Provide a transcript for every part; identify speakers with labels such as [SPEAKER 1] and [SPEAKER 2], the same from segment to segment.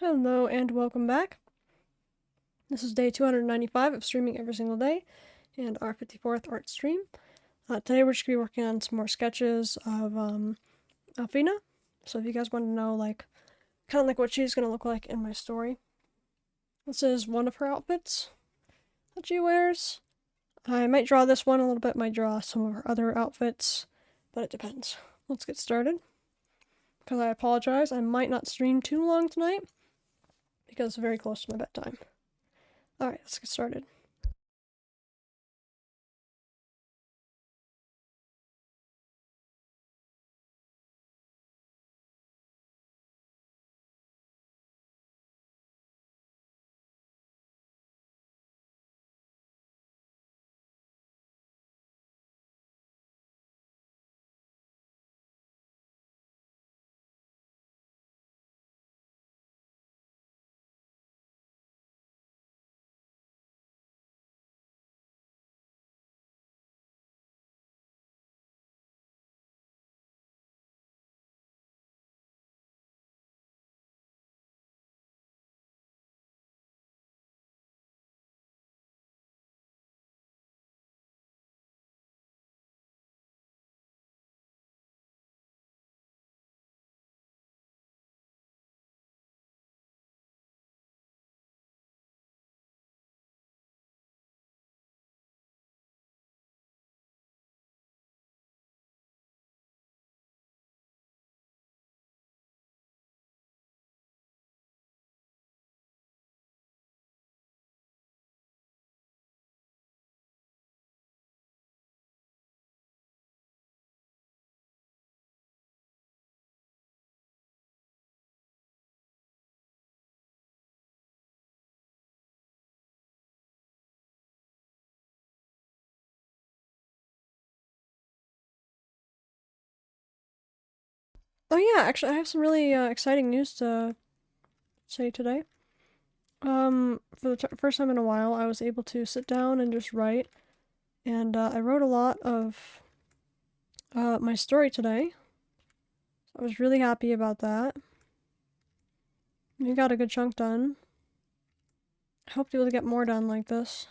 [SPEAKER 1] Hello and welcome back. This is day 295 of streaming every single day and our 54th art stream. Today we're just going to be working on some more sketches of Alfina. So if you guys want to know kind of like what she's going to look like in my story. This is one of her outfits that she wears. I might draw this one a little bit, might draw some of her other outfits, but it depends. Let's get started. Because I apologize, I might not stream too long tonight because it's very close to my bedtime. Alright, let's get started. Oh yeah, actually I have some really exciting news to say today. For the first time in a while, I was able to sit down and just write, and I wrote a lot of my story today. I was really happy about that. We got a good chunk done. I hope to be able to get more done like this.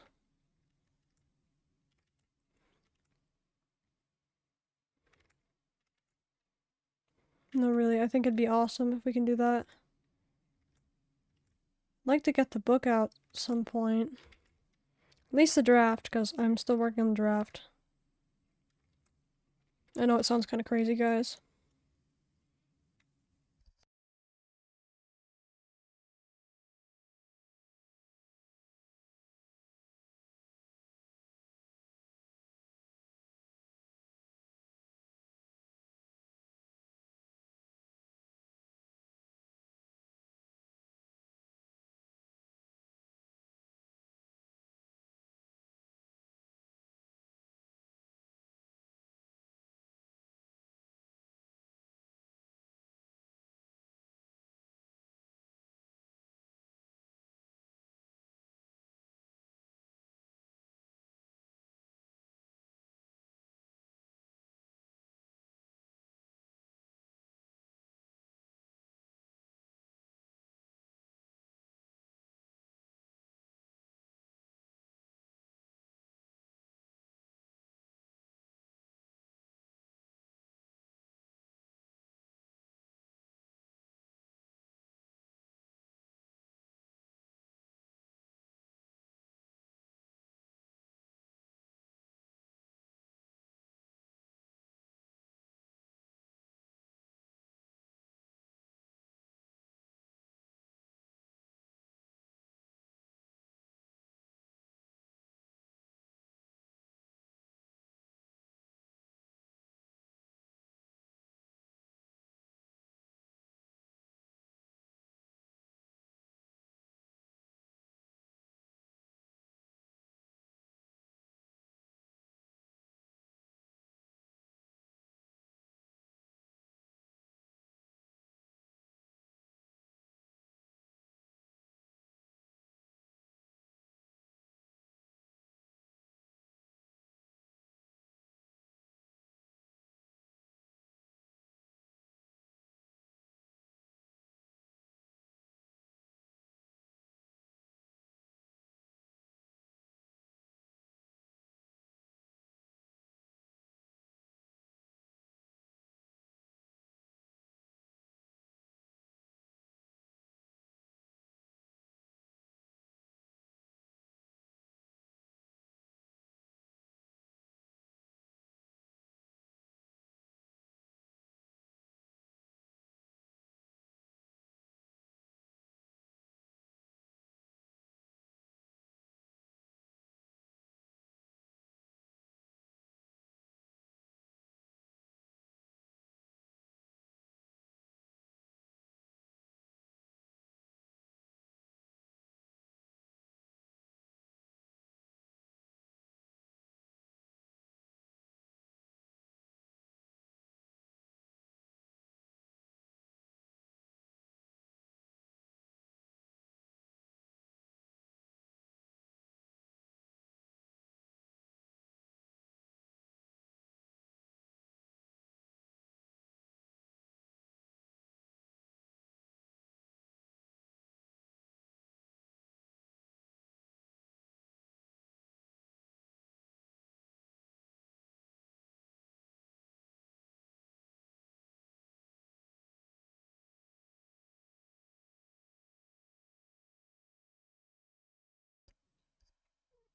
[SPEAKER 1] No, really, I think it'd be awesome if we can do that. I'd like to get the book out at some point. At least the draft, because I'm still working on the draft. I know it sounds kind of crazy, guys.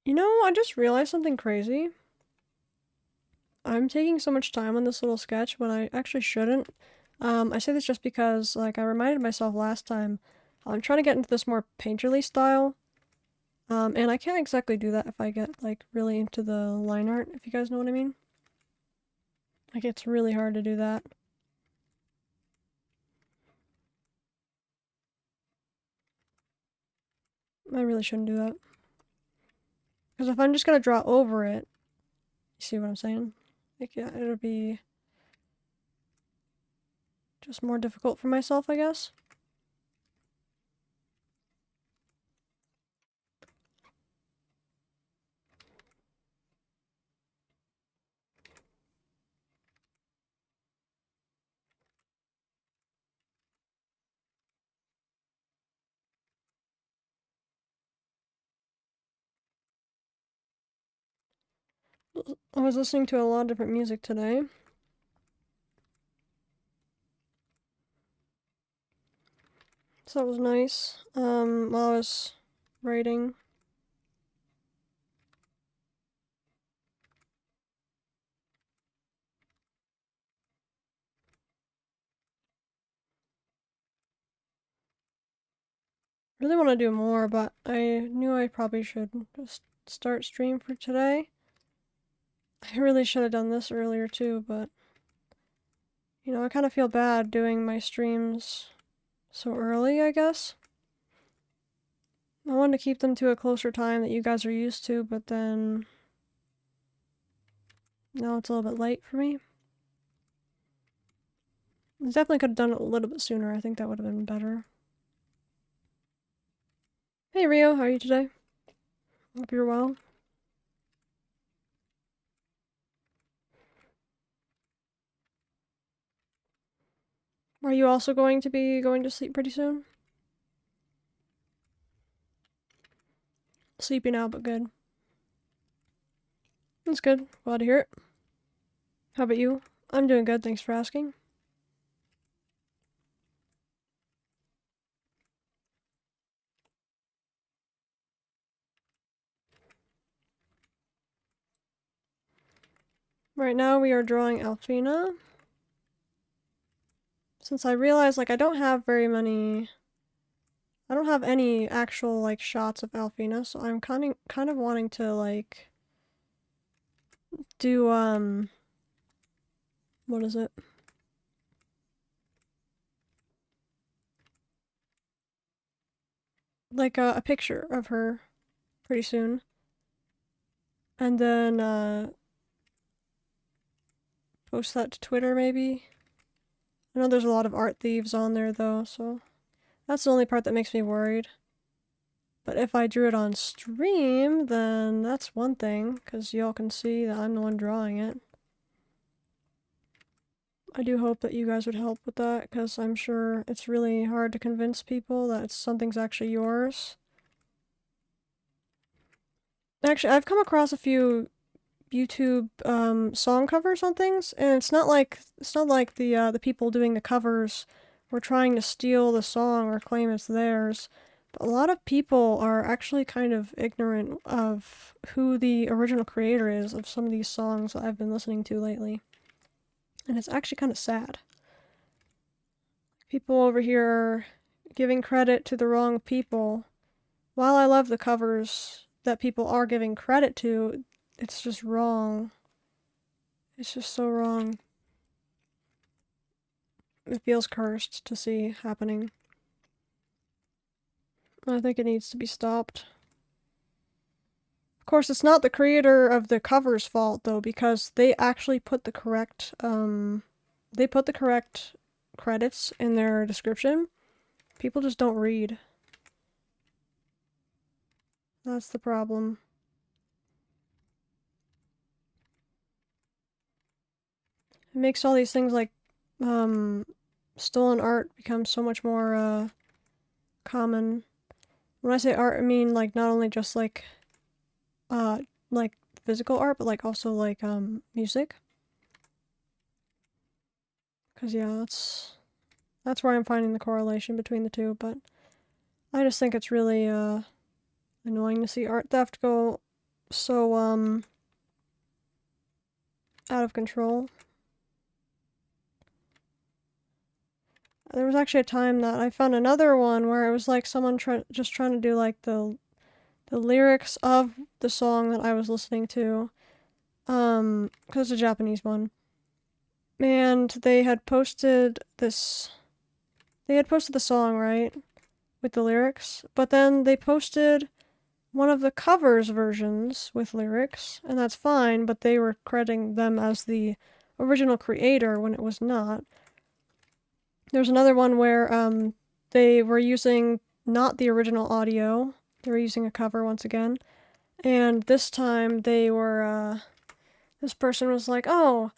[SPEAKER 1] You know, I just realized something crazy. I'm taking so much time on this little sketch when I actually shouldn't. I say this just because, like, I reminded myself last time, I'm trying to get into this more painterly style. And I can't exactly do that if I get, like, really into the line art, if you guys know what I mean. Like, it's really hard to do that. I really shouldn't do that. Because if I'm just gonna draw over it, you see what I'm saying? Like, yeah, it'll be just more difficult for myself, I guess. I was listening to a lot of different music today. So that was nice. While I was writing. Really want to do more, but I knew I probably should just start stream for today. I really should have done this earlier too, but you know, I kind of feel bad doing my streams so early, I guess. I wanted to keep them to a closer time that you guys are used to, but then now it's a little bit late for me. I definitely could have done it a little bit sooner. I think that would have been better. Hey Rio, how are you today? Hope you're well. Are you also going to be going to sleep pretty soon? Sleepy now, but good. That's good. Glad to hear it. How about you? I'm doing good, thanks for asking. Right now we are drawing Alfina. Since I realized, like, I don't have any actual, like, shots of Alfina, so I'm kind of wanting to, like, do, what is it? Like, a picture of her pretty soon. And then, post that to Twitter, maybe? I know there's a lot of art thieves on there, though, so that's the only part that makes me worried. But if I drew it on stream, then that's one thing, because y'all can see that I'm the one drawing it. I do hope that you guys would help with that, because I'm sure it's really hard to convince people that something's actually yours. Actually, I've come across a few YouTube song covers on things, and it's not like the people doing the covers were trying to steal the song or claim it's theirs. But a lot of people are actually kind of ignorant of who the original creator is of some of these songs that I've been listening to lately. And it's actually kind of sad. People over here are giving credit to the wrong people. While I love the covers that people are giving credit to, it's just wrong. It's just so wrong. It feels cursed to see happening. I think it needs to be stopped. Of course, it's not the creator of the cover's fault, though, because they actually put the correct, credits in their description. People just don't read. That's the problem. It makes all these things like, stolen art become so much more, common. When I say art, I mean, like, not only just, like physical art, but, like, also, like, music. Because, yeah, that's where I'm finding the correlation between the two, but I just think it's really, annoying to see art theft go so, out of control. There was actually a time that I found another one where it was like someone just trying to do like the lyrics of the song that I was listening to, because it's a Japanese one. And they had posted this. They had posted the song, right? With the lyrics. But then they posted one of the covers versions with lyrics, and that's fine, but they were crediting them as the original creator when it was not. There's another one where they were using not the original audio. They were using a cover once again. And this time they were this person was like, "Oh,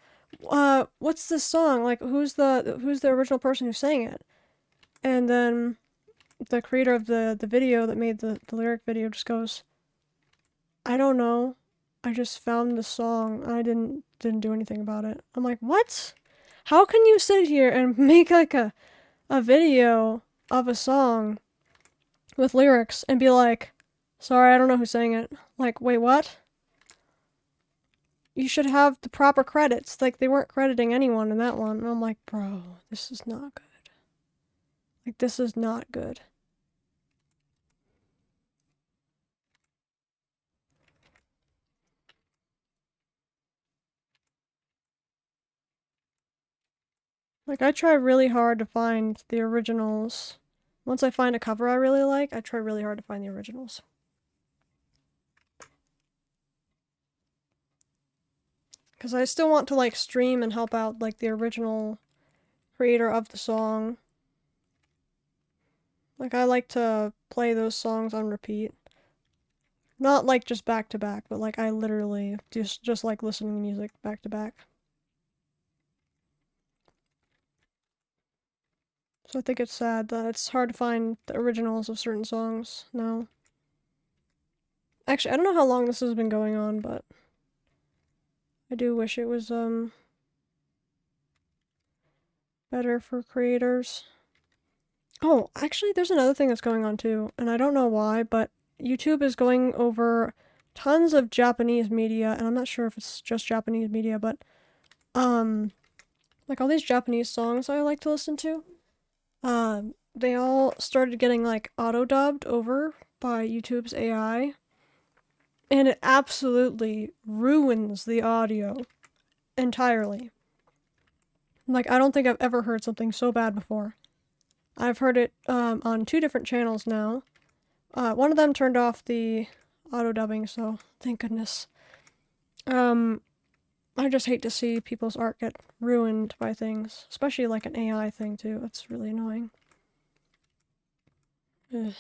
[SPEAKER 1] what's this song? Like who's the original person who sang it?" And then the creator of the video that made the lyric video just goes, "I don't know. I just found the song. I didn't do anything about it." I'm like, "What? How can you sit here and make like a video of a song with lyrics and be like, sorry, I don't know who sang it." Like, wait, what? You should have the proper credits. Like, they weren't crediting anyone in that one. And I'm like, bro, this is not good. Like, this is not good. Like, I try really hard to find the originals. Once I find a cover I really like, I try really hard to find the originals. Because I still want to, like, stream and help out, like, the original creator of the song. Like, I like to play those songs on repeat. Not, like, just back to back, but, like, I literally just like listening to music back to back. So I think it's sad that it's hard to find the originals of certain songs now. Actually, I don't know how long this has been going on, but I do wish it was, better for creators. Oh, actually, there's another thing that's going on too, and I don't know why, but YouTube is going over tons of Japanese media, and I'm not sure if it's just Japanese media, but, like all these Japanese songs I like to listen to, they all started getting, like, auto-dubbed over by YouTube's AI, and it absolutely ruins the audio entirely. Like, I don't think I've ever heard something so bad before. I've heard it on 2 different channels now. One of them turned off the auto-dubbing, so thank goodness. I just hate to see people's art get ruined by things, especially like an AI thing too. That's really annoying. Ugh.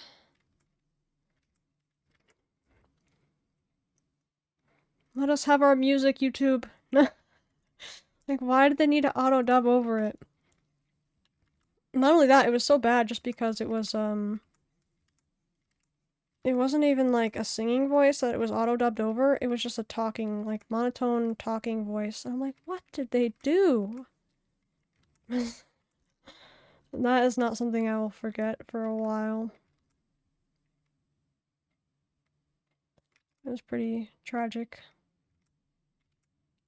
[SPEAKER 1] Let us have our music, YouTube. Like, why did they need to auto-dub over it? Not only that, it was so bad just because it wasn't even like a singing voice that it was auto-dubbed over. It was just a talking, like, monotone talking voice. And I'm like, what did they do? That is not something I will forget for a while. It was pretty tragic.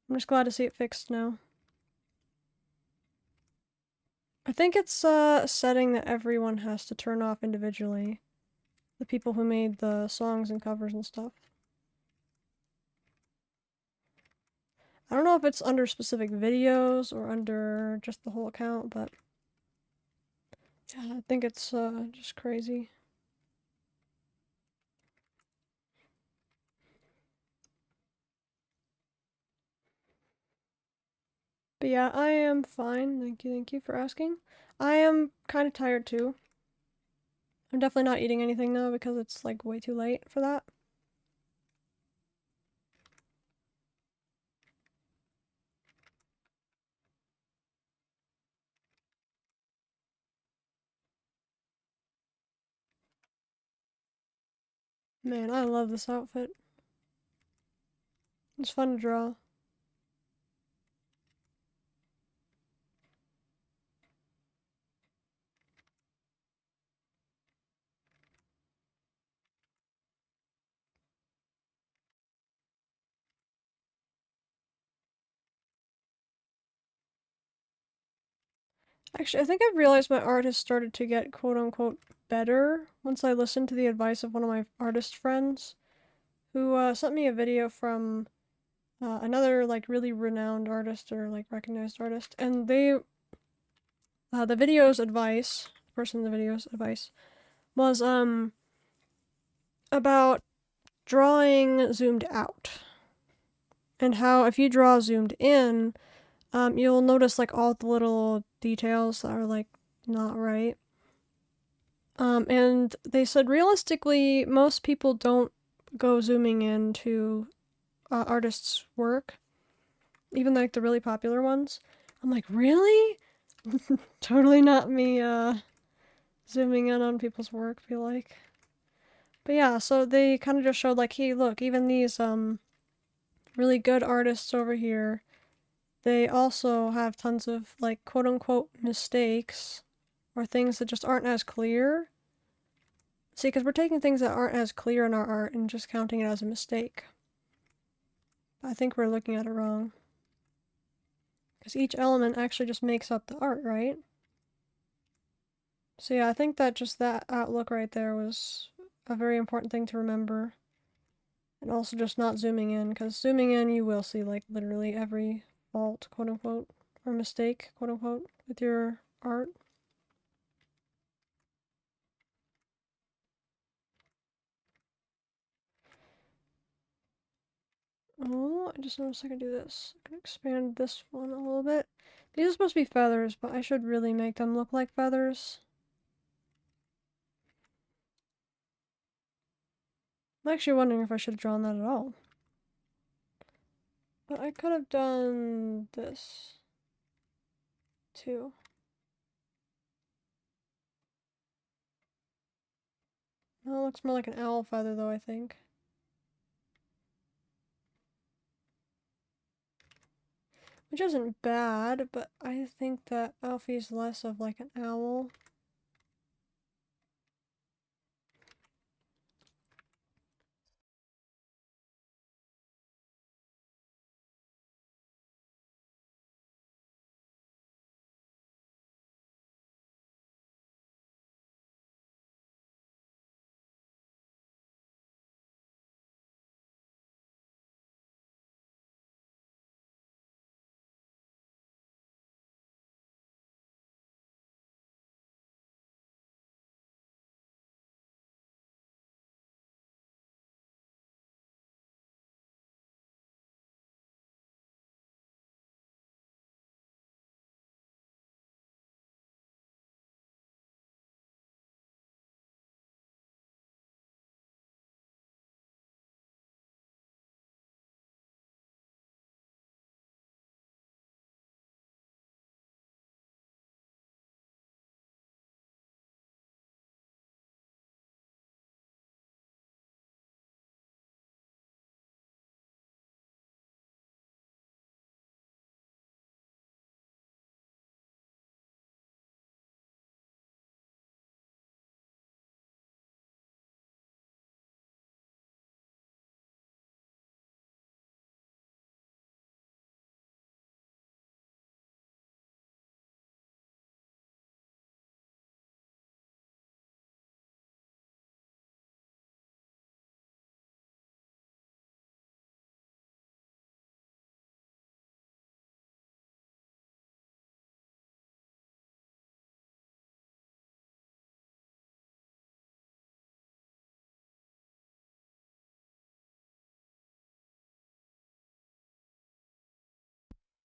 [SPEAKER 1] I'm just glad to see it fixed now. I think it's a setting that everyone has to turn off individually. The people who made the songs and covers and stuff. I don't know if it's under specific videos or under just the whole account, but yeah, I think it's just crazy. But yeah, I am fine. Thank you for asking. I am kind of tired too. I'm definitely not eating anything now because it's like way too late for that. Man, I love this outfit. It's fun to draw. Actually, I think I've realized my art has started to get quote-unquote better once I listened to the advice of one of my artist friends who sent me a video from another like really renowned artist or like recognized artist, and the video's advice, the person in the video's advice was about drawing zoomed out and how if you draw zoomed in, you'll notice like all the little details that are like not right. And they said realistically, most people don't go zooming into artists' work, even like the really popular ones. I'm like, really? Totally not me zooming in on people's work, feel like. But yeah, so they kind of just showed like, hey, look, even these really good artists over here, they also have tons of like quote unquote mistakes or things that just aren't as clear. See, because we're taking things that aren't as clear in our art and just counting it as a mistake. I think we're looking at it wrong. Because each element actually just makes up the art, right? So yeah, I think that just that outlook right there was a very important thing to remember. And also just not zooming in, because zooming in you will see like literally every fault, quote unquote, or mistake, quote unquote, with your art. Oh, I just noticed I can do this. I can expand this one a little bit. These are supposed to be feathers, but I should really make them look like feathers. I'm actually wondering if I should have drawn that at all. But I could have done this too. No, it looks more like an owl feather though, I think. Which isn't bad, but I think that Alfie's less of like an owl.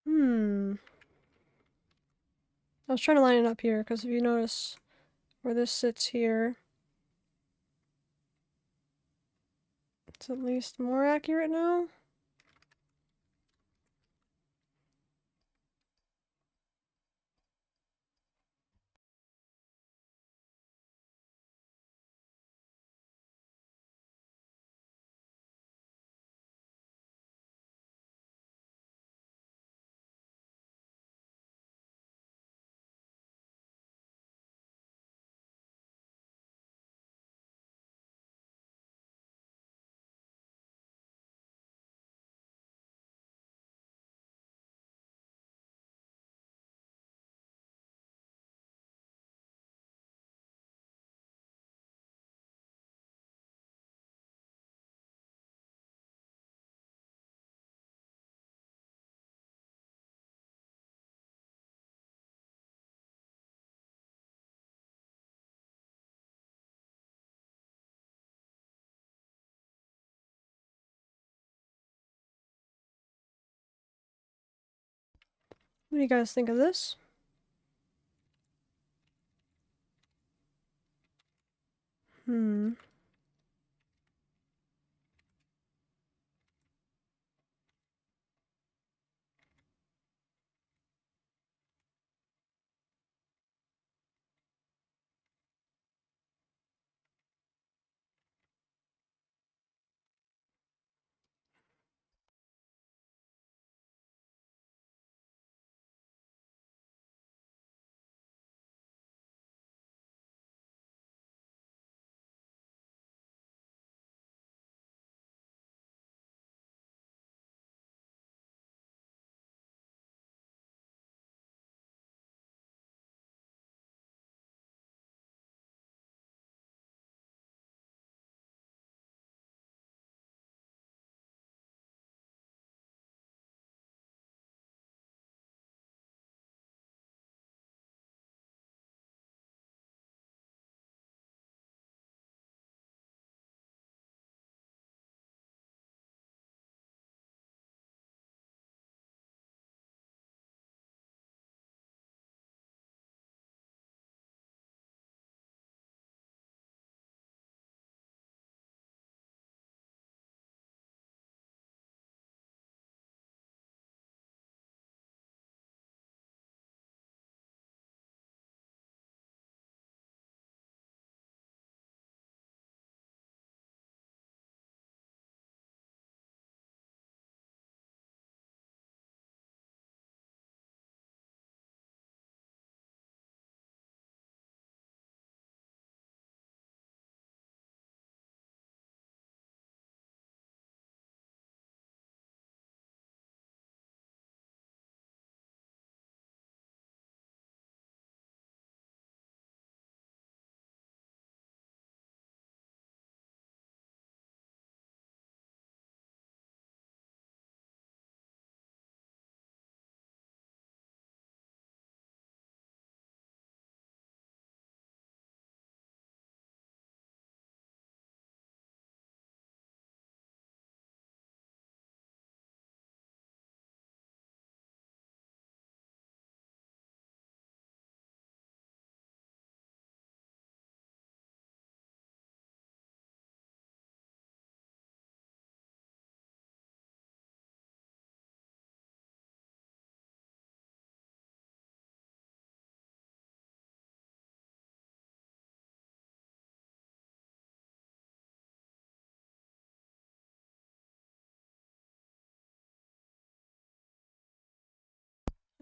[SPEAKER 1] Hmm. I was trying to line it up here, because if you notice where this sits here, it's at least more accurate now. What do you guys think of this? Hmm.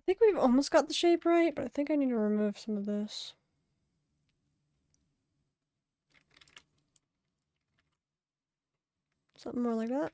[SPEAKER 1] I think we've almost got the shape right, but I think I need to remove some of this. Something more like that.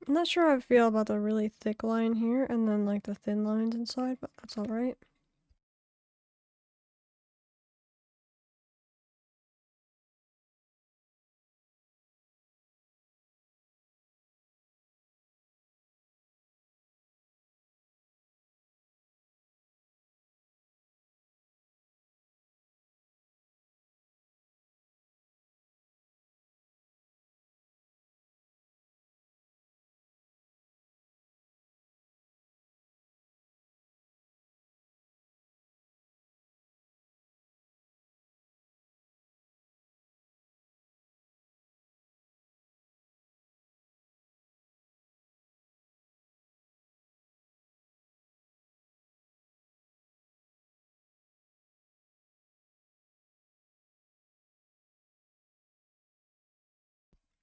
[SPEAKER 1] I'm not sure how I feel about the really thick line here and then like the thin lines inside, but that's alright.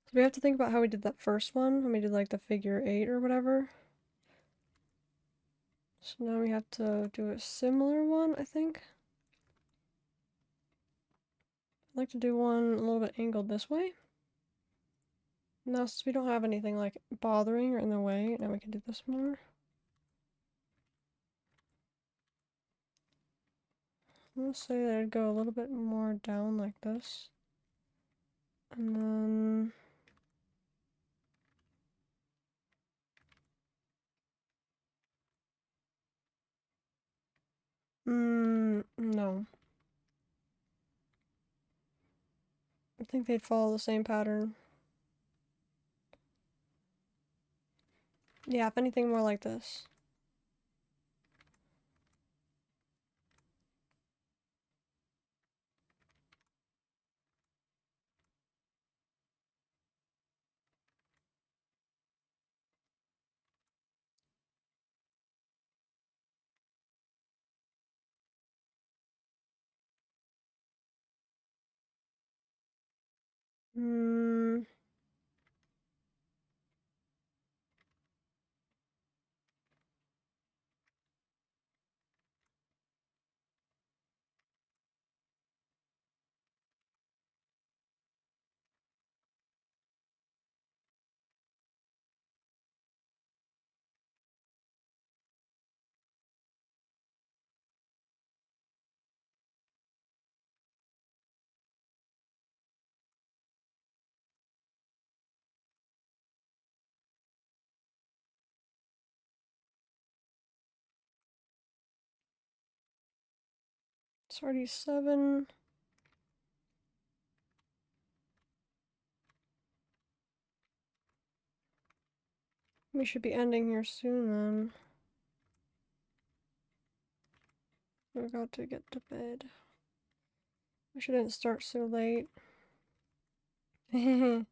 [SPEAKER 1] So we have to think about how we did that first one, when we did like the figure 8 or whatever. So now we have to do a similar one, I think. I'd like to do one a little bit angled this way. Now, since we don't have anything like bothering or in the way, now we can do this more. I'm gonna say that I'd go a little bit more down like this. And then... no. I think they'd follow the same pattern. Yeah, if anything more like this. Hmm. It's already 7. We should be ending here soon then. We've got to get to bed. We shouldn't start so late. I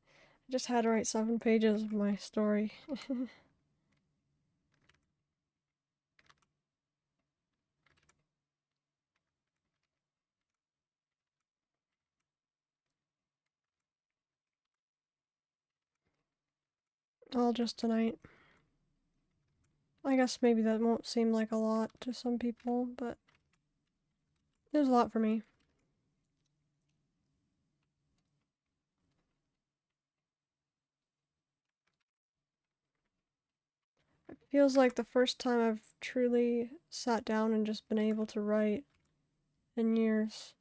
[SPEAKER 1] just had to write 7 pages of my story. All just tonight. I guess maybe that won't seem like a lot to some people, but it was a lot for me. It feels like the first time I've truly sat down and just been able to write in years.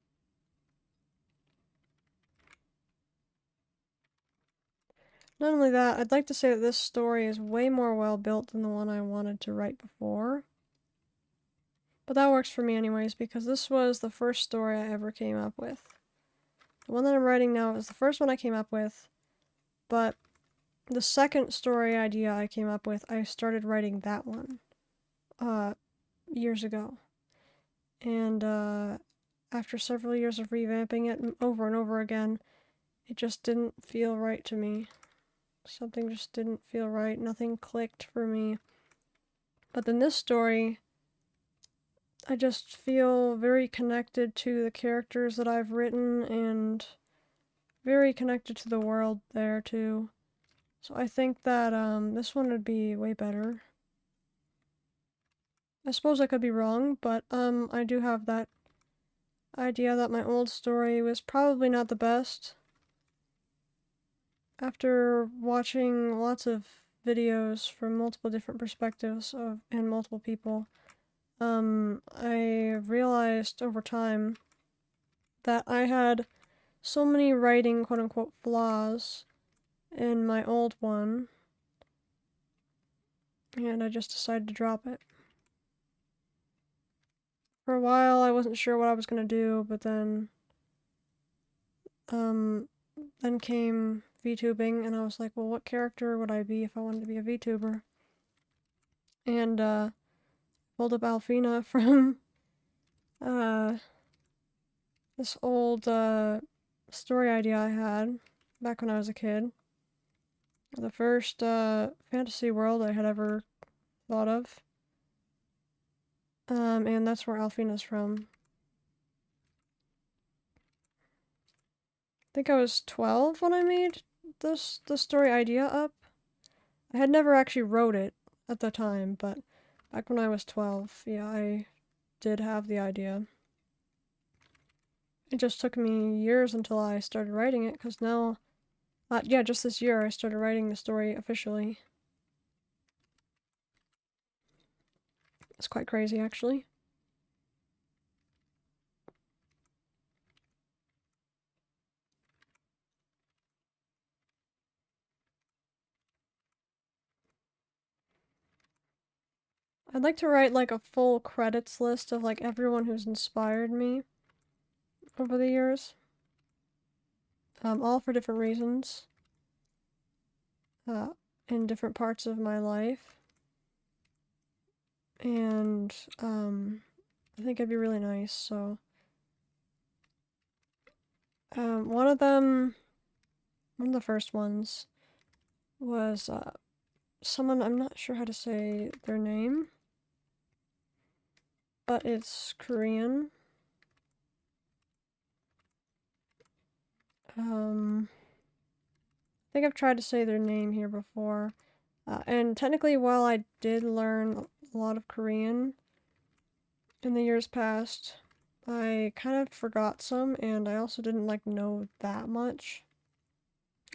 [SPEAKER 1] Not only that, I'd like to say that this story is way more well built than the one I wanted to write before. But that works for me anyways, because this was the first story I ever came up with. The one that I'm writing now is the first one I came up with, but the second story idea I came up with, I started writing that one years ago. And after several years of revamping it over and over again, it just didn't feel right to me. Something just didn't feel right. Nothing clicked for me. But then this story, I just feel very connected to the characters that I've written and very connected to the world there too. So I think that this one would be way better. I suppose I could be wrong, but I do have that idea that my old story was probably not the best. After watching lots of videos from multiple different perspectives and multiple people, I realized over time that I had so many writing quote-unquote flaws in my old one, and I just decided to drop it. For a while, I wasn't sure what I was gonna do, but then came VTubing, and I was like, well, what character would I be if I wanted to be a VTuber? And, pulled up Alfina from, this old, story idea I had back when I was a kid. The first, fantasy world I had ever thought of. And that's where Alfina's from. I think I was 12 when I made the story idea up. I had never actually wrote it at the time, but back when I was 12, yeah, I did have the idea. It just took me years until I started writing it, because now, yeah, just this year I started writing the story officially. It's quite crazy, actually. I'd like to write like a full credits list of like everyone who's inspired me over the years. All for different reasons. In different parts of my life. And I think it'd be really nice. So one of the first ones was someone, I'm not sure how to say their name, but it's Korean. I think I've tried to say their name here before. And technically, while I did learn a lot of Korean in the years past, I kind of forgot some, and I also didn't like know that much.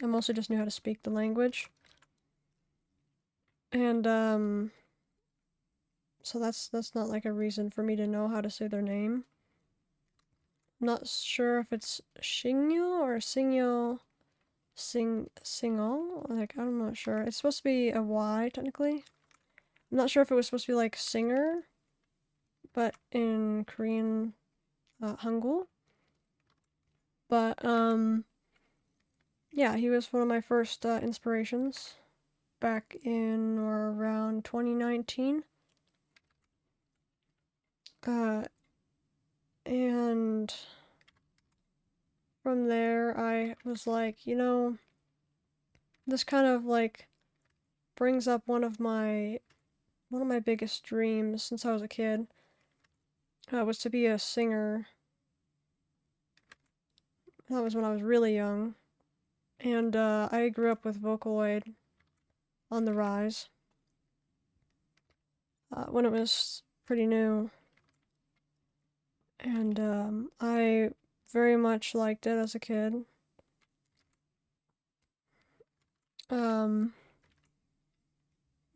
[SPEAKER 1] I mostly just knew how to speak the language. And so that's not like a reason for me to know how to say their name. I'm not sure if it's Shingyo or Singyo, Singo. Like, I'm not sure. It's supposed to be a Y technically. I'm not sure if it was supposed to be like singer, but in Korean, Hangul. But yeah, he was one of my first inspirations back in or around 2019. And from there, I was like, you know, this kind of like brings up one of my biggest dreams since I was a kid. Was to be a singer. That was when I was really young, and I grew up with Vocaloid on the rise when it was pretty new, and I very much liked it as a kid. I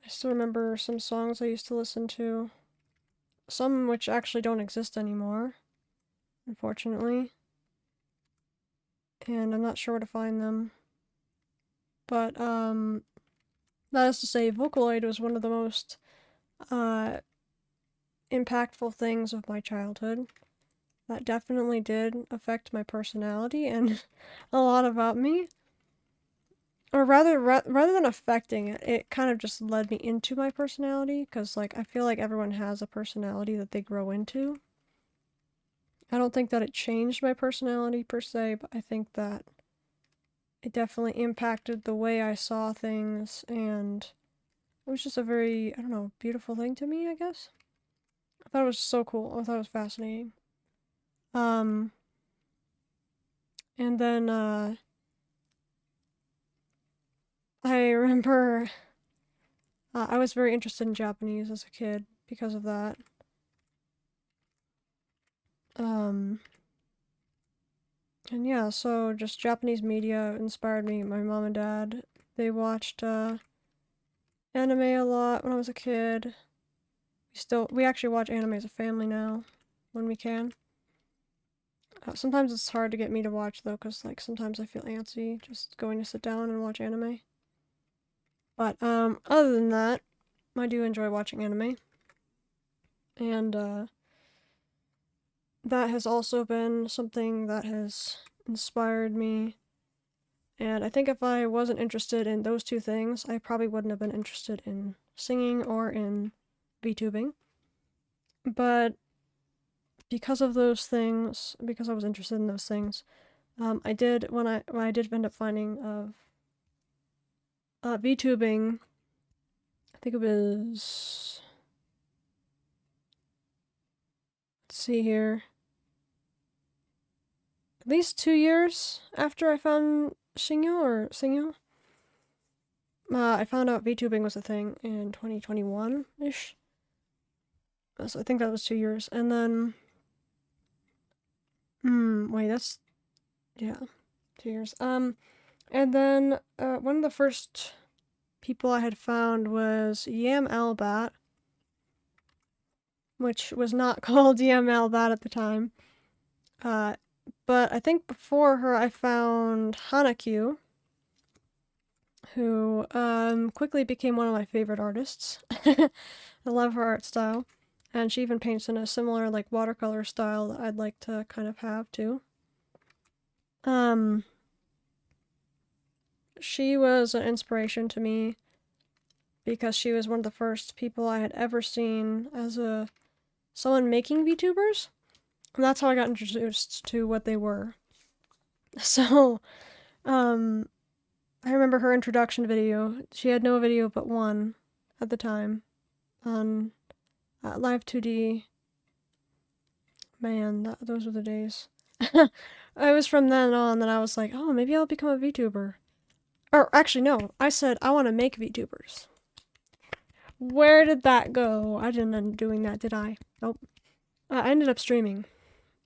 [SPEAKER 1] still remember some songs I used to listen to, some which actually don't exist anymore, unfortunately, and I'm not sure where to find them. But that is to say, Vocaloid was one of the most impactful things of my childhood. That definitely did affect my personality and a lot about me. Or rather than affecting it, it kind of just led me into my personality, because like I feel like everyone has a personality that they grow into. I don't think that it changed my personality per se, but I think that it definitely impacted the way I saw things, and it was just a very, I don't know, beautiful thing to me, I guess. I thought it was so cool. I thought it was fascinating. And then I remember I was very interested in Japanese as a kid because of that. And yeah, so just Japanese media inspired me. My mom and dad, they watched anime a lot when I was a kid. We actually watch anime as a family now, when we can. Sometimes it's hard to get me to watch though, because like sometimes I feel antsy just going to sit down and watch anime. But other than that, I do enjoy watching anime. And that has also been something that has inspired me. And I think if I wasn't interested in those two things, I probably wouldn't have been interested in singing or in VTubing. But because of those things, because I was interested in those things, I did when I did end up finding VTubing. I think it was, let's see here, at least 2 years after I found Singyo. I found out VTubing was a thing in 2021-ish. So I think that was 2 years. And then, wait, that's, yeah, 2 years. And then, one of the first people I had found was Yam Albat, which was not called Yam Albat at the time. But I think before her I found Hanakyu, who quickly became one of my favorite artists. I love her art style, and she even paints in a similar like watercolor style that I'd like to kind of have too. She was an inspiration to me because she was one of the first people I had ever seen as someone making VTubers, and that's how I got introduced to what they were. So, I remember her introduction video. She had no video but one at the time on Live 2D. Man, those were the days. It was from then on that I was like, oh, maybe I'll become a VTuber. Or actually, no, I said I want to make VTubers. Where did that go? I didn't end up doing that, did I? Nope. I ended up streaming,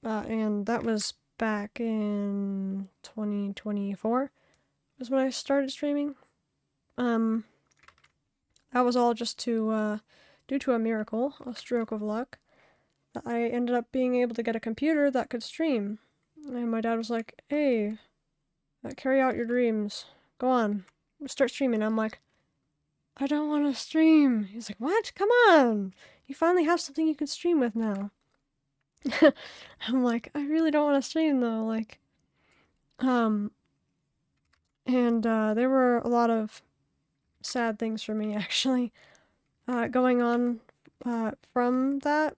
[SPEAKER 1] and that was back in 2024 was when I started streaming. That was all just due to a miracle, a stroke of luck, that I ended up being able to get a computer that could stream. And my dad was like, hey, carry out your dreams. Go on, start streaming. I'm like, I don't want to stream. He's like, what? Come on. You finally have something you can stream with now. I'm like, I really don't want to stream though. Like, and there were a lot of sad things for me actually going on from that,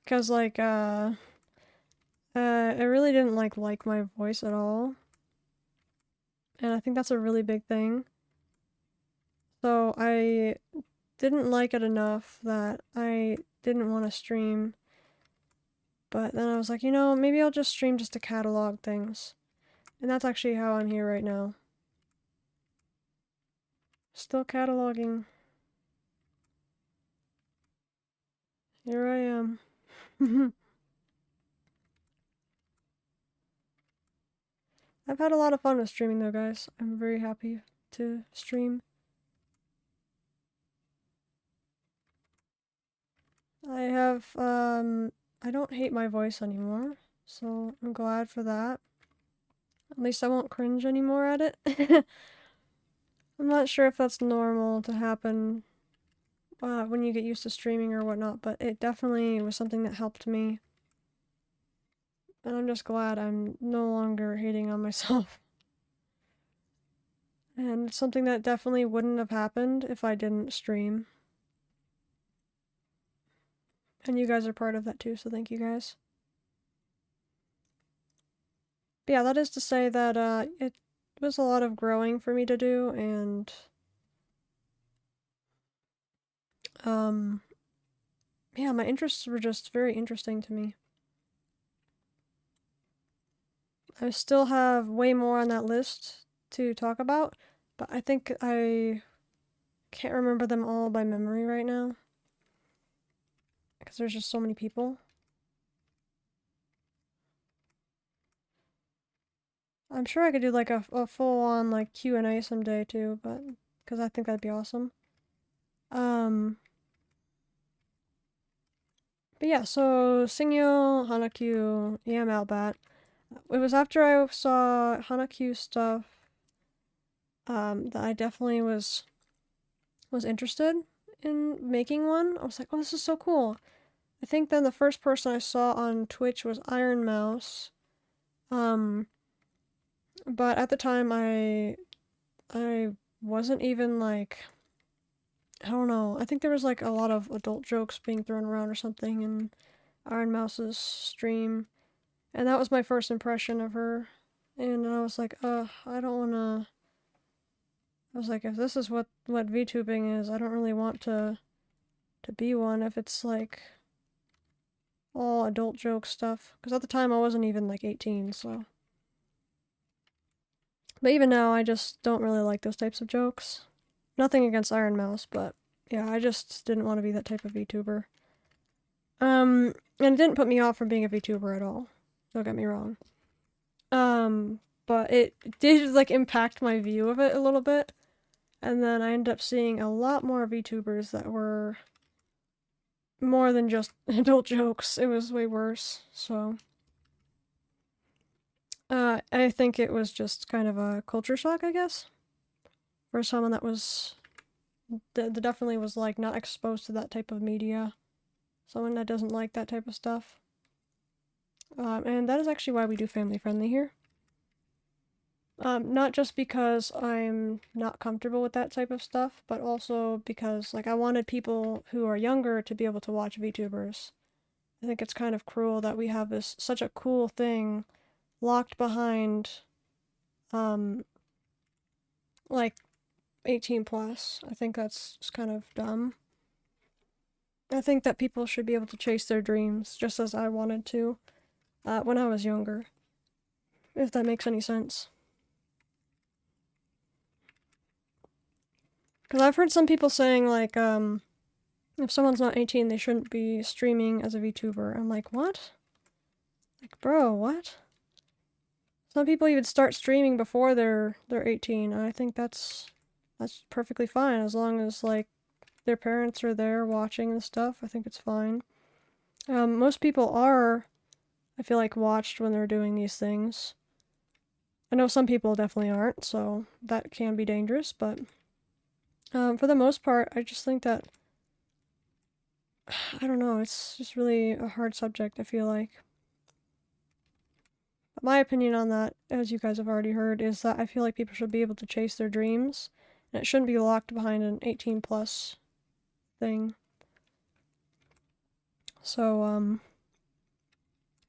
[SPEAKER 1] because like I really didn't like my voice at all, and I think that's a really big thing. So I didn't like it enough that I didn't want to stream, but then I was like, you know, maybe I'll just stream just to catalog things, and that's actually how I'm here right now. Still cataloging. Here I am. I've had a lot of fun with streaming though, guys. I'm very happy to stream. I have, I don't hate my voice anymore, so I'm glad for that. At least I won't cringe anymore at it. I'm not sure if that's normal to happen when you get used to streaming or whatnot, but it definitely was something that helped me. And I'm just glad I'm no longer hating on myself. And it's something that definitely wouldn't have happened if I didn't stream. And you guys are part of that too, so thank you guys. But yeah, that is to say that it was a lot of growing for me to do, and yeah, my interests were just very interesting to me. I still have way more on that list to talk about, but I think I can't remember them all by memory right now, because there's just so many people. I'm sure I could do like a full-on like Q&A someday too, but because I think that'd be awesome. But yeah, so Singyo, Hanakyu, Yam Albat. It was after I saw Hanakyu stuff that I definitely was interested in making one. I was like, oh, this is so cool. I think then the first person I saw on Twitch was Iron Mouse. But at the time I wasn't even like, I don't know, I think there was like a lot of adult jokes being thrown around or something in Iron Mouse's stream. And that was my first impression of her. And I was like, I don't wanna... I was like, if this is what VTubing is, I don't really want to be one if it's like all adult joke stuff. Because at the time I wasn't even like 18, so... But even now, I just don't really like those types of jokes. Nothing against Iron Mouse, but yeah, I just didn't want to be that type of VTuber. And it didn't put me off from being a VTuber at all. Don't get me wrong. But it did like impact my view of it a little bit. And then I ended up seeing a lot more VTubers that were more than just adult jokes. It was way worse. So I think it was just kind of a culture shock, I guess, for someone that was that definitely was like not exposed to that type of media. Someone that doesn't like that type of stuff. And that is actually why we do family friendly here. Not just because I'm not comfortable with that type of stuff, but also because like I wanted people who are younger to be able to watch VTubers. I think it's kind of cruel that we have this such a cool thing locked behind like 18 plus. I think that's just kind of dumb. I think that people should be able to chase their dreams just as I wanted to when I was younger. If that makes any sense. Because I've heard some people saying, like, if someone's not 18, they shouldn't be streaming as a VTuber. I'm like, what? Like, bro, what? Some people even start streaming before they're 18. I think that's perfectly fine as long as, like, their parents are there watching and stuff. I think it's fine. Most people are, I feel like, watched when they're doing these things. I know some people definitely aren't, so that can be dangerous, but for the most part, I just think that, I don't know, it's just really a hard subject, I feel like. But my opinion on that, as you guys have already heard, is that I feel like people should be able to chase their dreams, and it shouldn't be locked behind an 18 plus thing. So,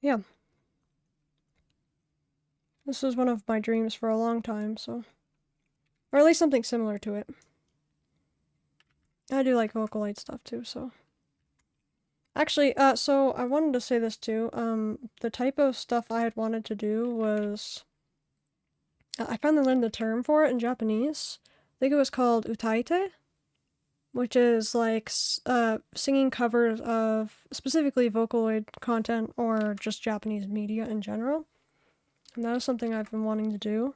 [SPEAKER 1] yeah. This was one of my dreams for a long time, so. Or at least something similar to it. I do like Vocaloid stuff too, so. Actually, so I wanted to say this too. The type of stuff I had wanted to do was. I finally learned the term for it in Japanese. I think it was called utaite, which is like singing covers of specifically Vocaloid content or just Japanese media in general. And that is something I've been wanting to do.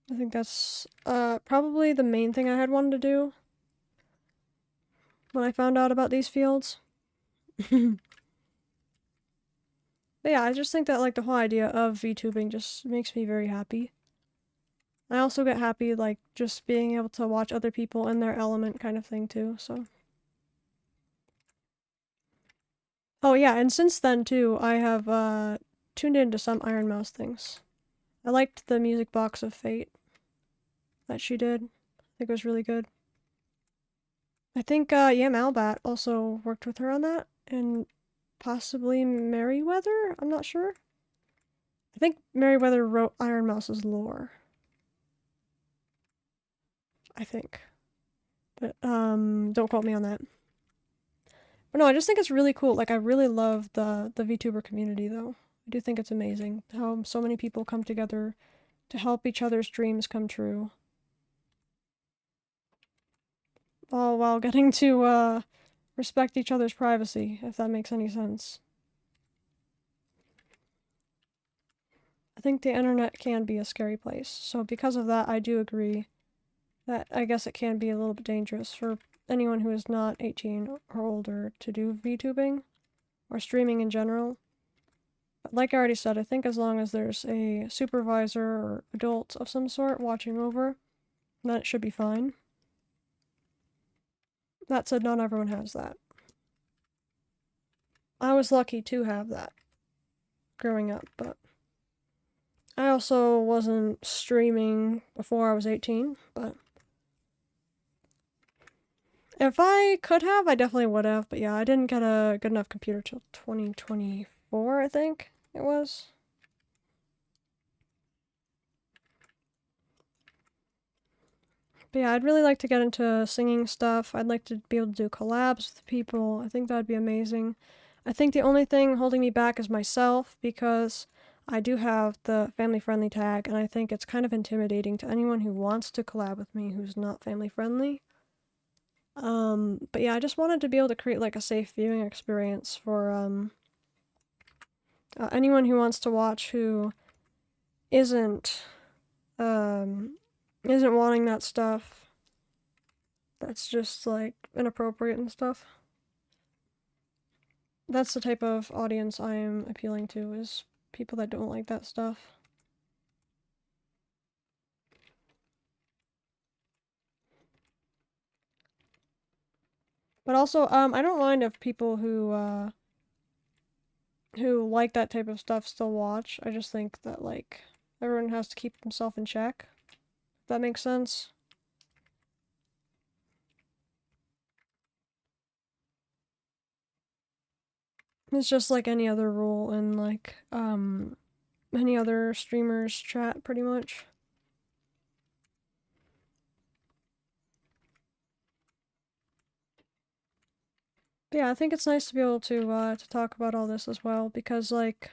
[SPEAKER 1] I think that's probably the main thing I had wanted to do when I found out about these fields. But yeah, I just think that like the whole idea of VTubing just makes me very happy. I also get happy like just being able to watch other people in their element kind of thing too, so. Oh yeah, and since then too, I have tuned into some Iron Mouse things. I liked the music box of Fate that she did. I think it was really good. I think Yam Albat also worked with her on that, and possibly Merryweather? I'm not sure. I think Merryweather wrote Iron Mouse's lore. I think. But, don't quote me on that. But no, I just think it's really cool. Like, I really love the VTuber community, though. I do think it's amazing how so many people come together to help each other's dreams come true. All while getting to, respect each other's privacy, if that makes any sense. I think the internet can be a scary place, so because of that, I do agree that I guess it can be a little bit dangerous for anyone who is not 18 or older to do VTubing or streaming in general. But like I already said, I think as long as there's a supervisor or adult of some sort watching over, then it should be fine. That said, not everyone has that. I was lucky to have that growing up, but I also wasn't streaming before I was 18, but if I could have, I definitely would have, but yeah, I didn't get a good enough computer till 2024, I think it was. But yeah, I'd really like to get into singing stuff. I'd like to be able to do collabs with people. I think that'd be amazing. I think the only thing holding me back is myself, because I do have the family-friendly tag, and I think it's kind of intimidating to anyone who wants to collab with me who's not family-friendly. But yeah, I just wanted to be able to create like a safe viewing experience for anyone who wants to watch who isn't wanting that stuff that's just like inappropriate and stuff. That's the type of audience I am appealing to, is people that don't like that stuff. But also, I don't mind if people who like that type of stuff still watch. I just think that, like, everyone has to keep himself in check. If that makes sense. It's just like any other rule in, like, any other streamer's chat, pretty much. But yeah, I think it's nice to be able to talk about all this as well, because, like,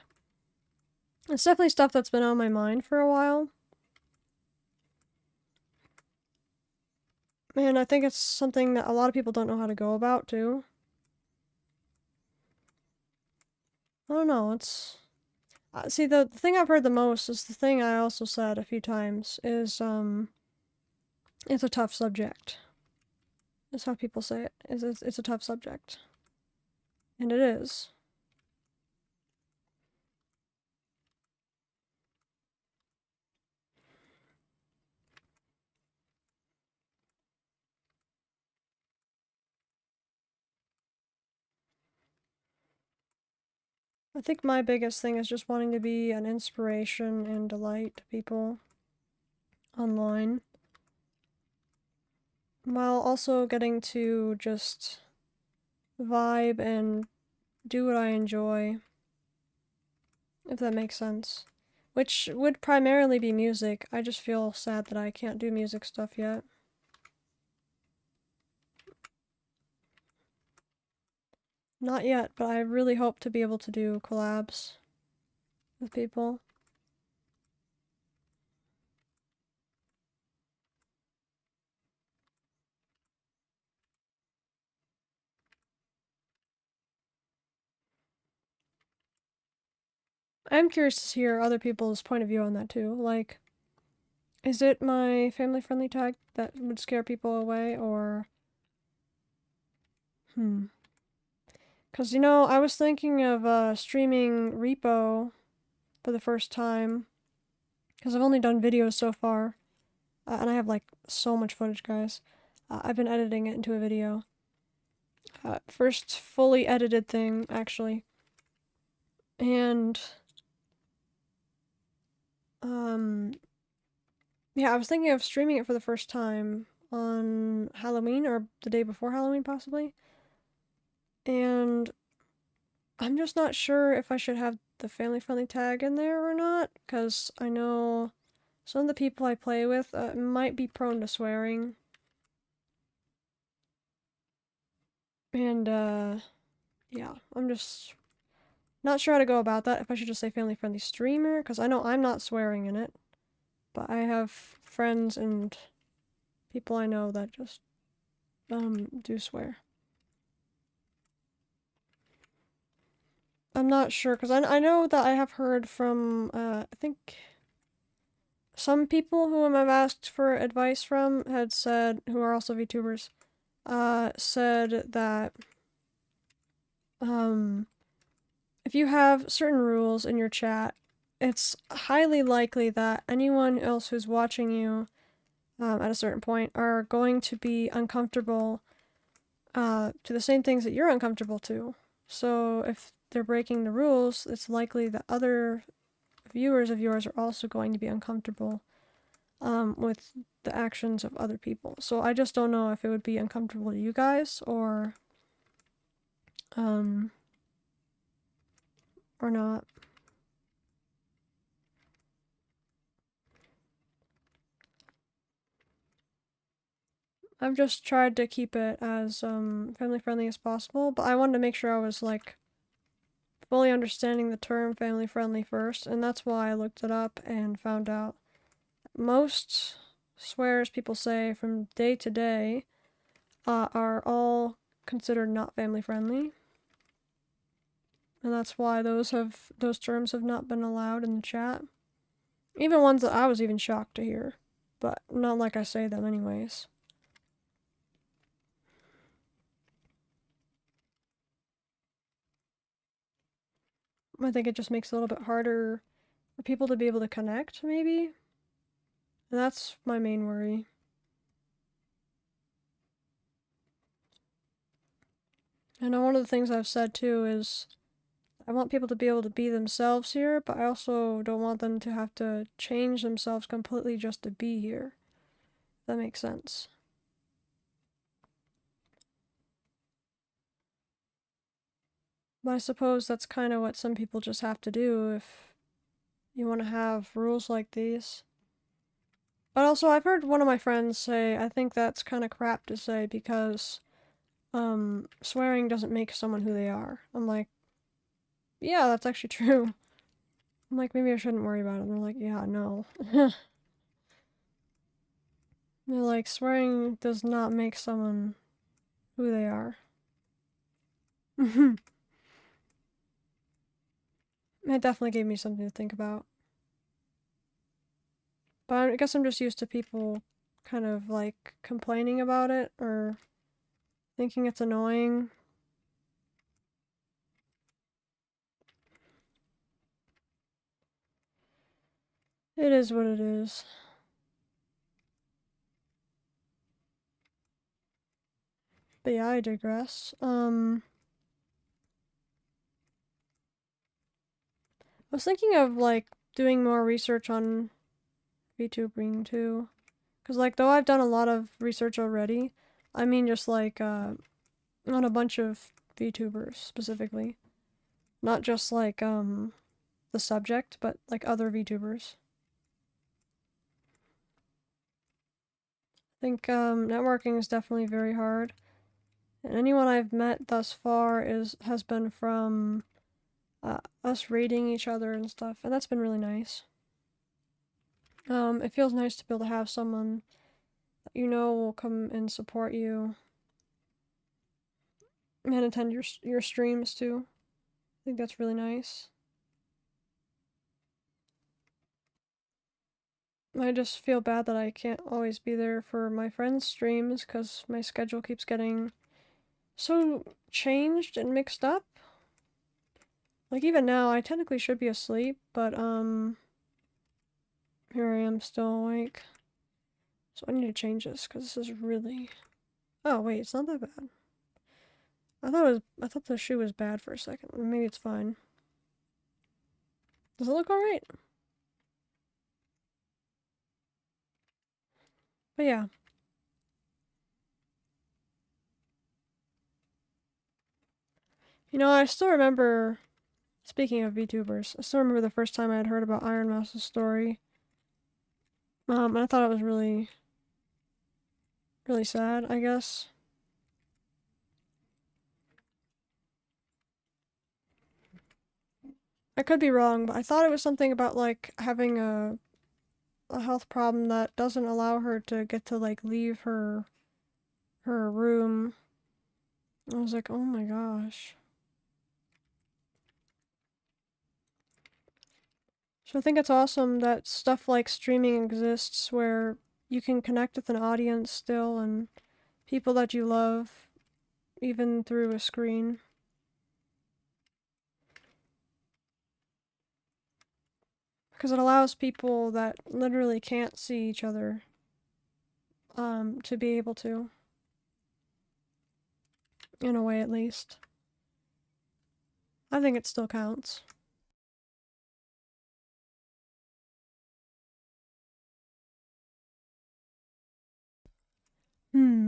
[SPEAKER 1] it's definitely stuff that's been on my mind for a while. And I think it's something that a lot of people don't know how to go about, too. I don't know, it's... see, the thing I've heard the most is the thing I also said a few times, is, it's a tough subject. That's how people say it. It's a tough subject. And it is. I think my biggest thing is just wanting to be an inspiration and delight to people online, while also getting to just vibe and do what I enjoy, if that makes sense. Which would primarily be music. I just feel sad that I can't do music stuff yet. Not yet, but I really hope to be able to do collabs with people. I'm curious to hear other people's point of view on that too. Like, is it my family-friendly tag that would scare people away, or... Because, you know, I was thinking of streaming Repo for the first time, because I've only done videos so far, and I have, like, so much footage, guys. I've been editing it into a video. First fully edited thing, actually. And, yeah, I was thinking of streaming it for the first time on Halloween, or the day before Halloween, possibly. And I'm just not sure if I should have the family-friendly tag in there or not, because I know some of the people I play with might be prone to swearing. And, yeah, I'm just not sure how to go about that, if I should just say family-friendly streamer, because I know I'm not swearing in it, but I have friends and people I know that just, do swear. I'm not sure, because I know that I have heard from, I think some people whom I've asked for advice from had said, who are also VTubers, said that, if you have certain rules in your chat, it's highly likely that anyone else who's watching you, at a certain point, are going to be uncomfortable, to the same things that you're uncomfortable to. So if they're breaking the rules, it's likely that other viewers of yours are also going to be uncomfortable, with the actions of other people. So I just don't know if it would be uncomfortable to you guys, or not. I've just tried to keep it as family friendly as possible, but I wanted to make sure I was like fully understanding the term family friendly first, and that's why I looked it up and found out most swears people say from day to day are all considered not family friendly. And that's why those terms have not been allowed in the chat. Even ones that I was even shocked to hear. But not like I say them anyways. I think it just makes it a little bit harder for people to be able to connect, maybe? And that's my main worry. I know one of the things I've said too is I want people to be able to be themselves here, but I also don't want them to have to change themselves completely just to be here. If that makes sense. But I suppose that's kind of what some people just have to do if you want to have rules like these. But also, I've heard one of my friends say, I think that's kind of crap to say because swearing doesn't make someone who they are. I'm like, yeah, that's actually true. I'm like, maybe I shouldn't worry about it. And they're like, yeah, no. They're like, swearing does not make someone who they are. It definitely gave me something to think about. But I guess I'm just used to people kind of like complaining about it or thinking it's annoying. It is what it is. But yeah, I digress. I was thinking of like doing more research on VTubing too. Cause like though I've done a lot of research already, I mean just like on a bunch of VTubers specifically. Not just like the subject, but like other VTubers. I think networking is definitely very hard. And anyone I've met thus far has been from us rating each other and stuff, and that's been really nice. It feels nice to be able to have someone that you know will come and support you and attend your streams too. I think that's really nice. I just feel bad that I can't always be there for my friends' streams because my schedule keeps getting so changed and mixed up. Like even now, I technically should be asleep, but here I am still awake. So I need to change this because this is really. Oh wait, it's not that bad. I thought the shoe was bad for a second. Maybe it's fine. Does it look alright? But yeah. You know, I still remember, speaking of VTubers, I still remember the first time I had heard about Iron Mouse's story. And I thought it was really, really sad, I guess. I could be wrong, but I thought it was something about, like, having a health problem that doesn't allow her to get to, like, leave her room. I was like, oh my gosh. So I think it's awesome that stuff like streaming exists where you can connect with an audience still and people that you love, even through a screen. Because it allows people that literally can't see each other to be able to. In a way, at least. I think it still counts.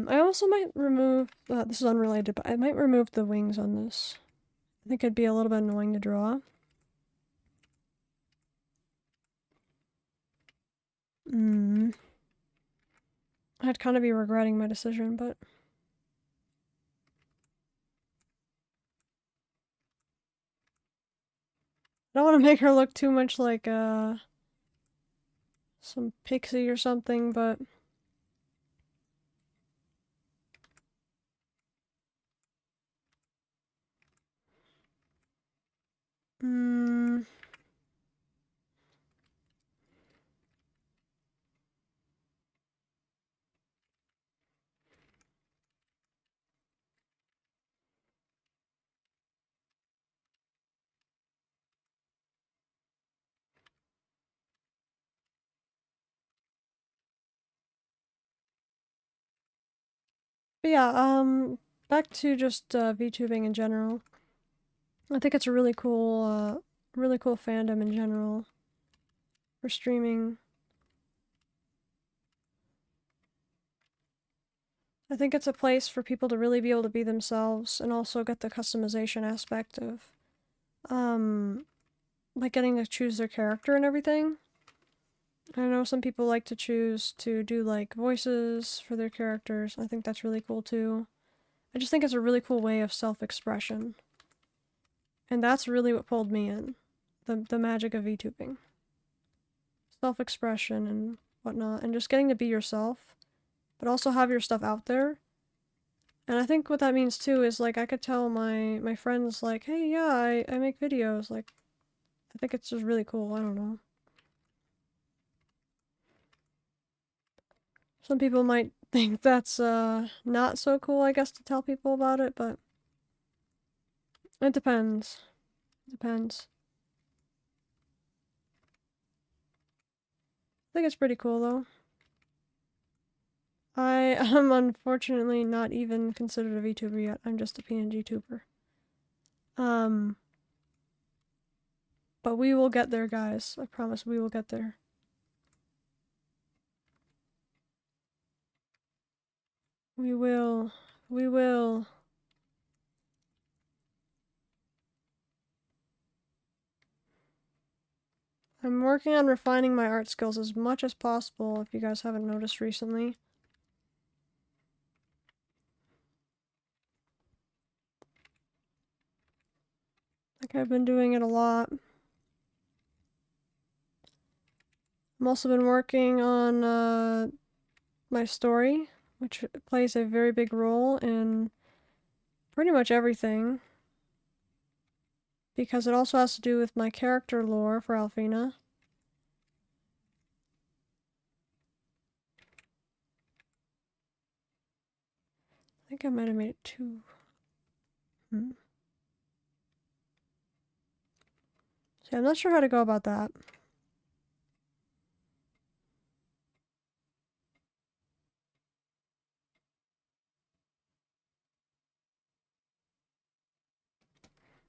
[SPEAKER 1] I also might remove, this is unrelated, but I might remove the wings on this. I think it'd be a little bit annoying to draw. I'd kind of be regretting my decision, but... I don't want to make her look too much like some pixie or something, but mm, but yeah, back to just VTubing in general. I think it's a really cool fandom in general for streaming. I think it's a place for people to really be able to be themselves and also get the customization aspect of, like getting to choose their character and everything. I know some people like to choose to do like voices for their characters. I think that's really cool too. I just think it's a really cool way of self-expression. And that's really what pulled me in. The magic of VTubing. Self-expression and whatnot, and just getting to be yourself, but also have your stuff out there. And I think what that means too is like I could tell my friends like, hey, yeah, I make videos. Like, I think it's just really cool. I don't know. Some people might think that's not so cool, I guess, to tell people about it, but it depends. It depends. I think it's pretty cool though. I am unfortunately not even considered a VTuber yet. I'm just a PNG tuber. But we will get there, guys. I promise we will get there. We will. We will. I'm working on refining my art skills as much as possible, if you guys haven't noticed recently. Like, I've been doing it a lot. I've also been working on my story, which plays a very big role in pretty much everything. Because it also has to do with my character lore for Alfina. I think I might have made it too. So I'm not sure how to go about that.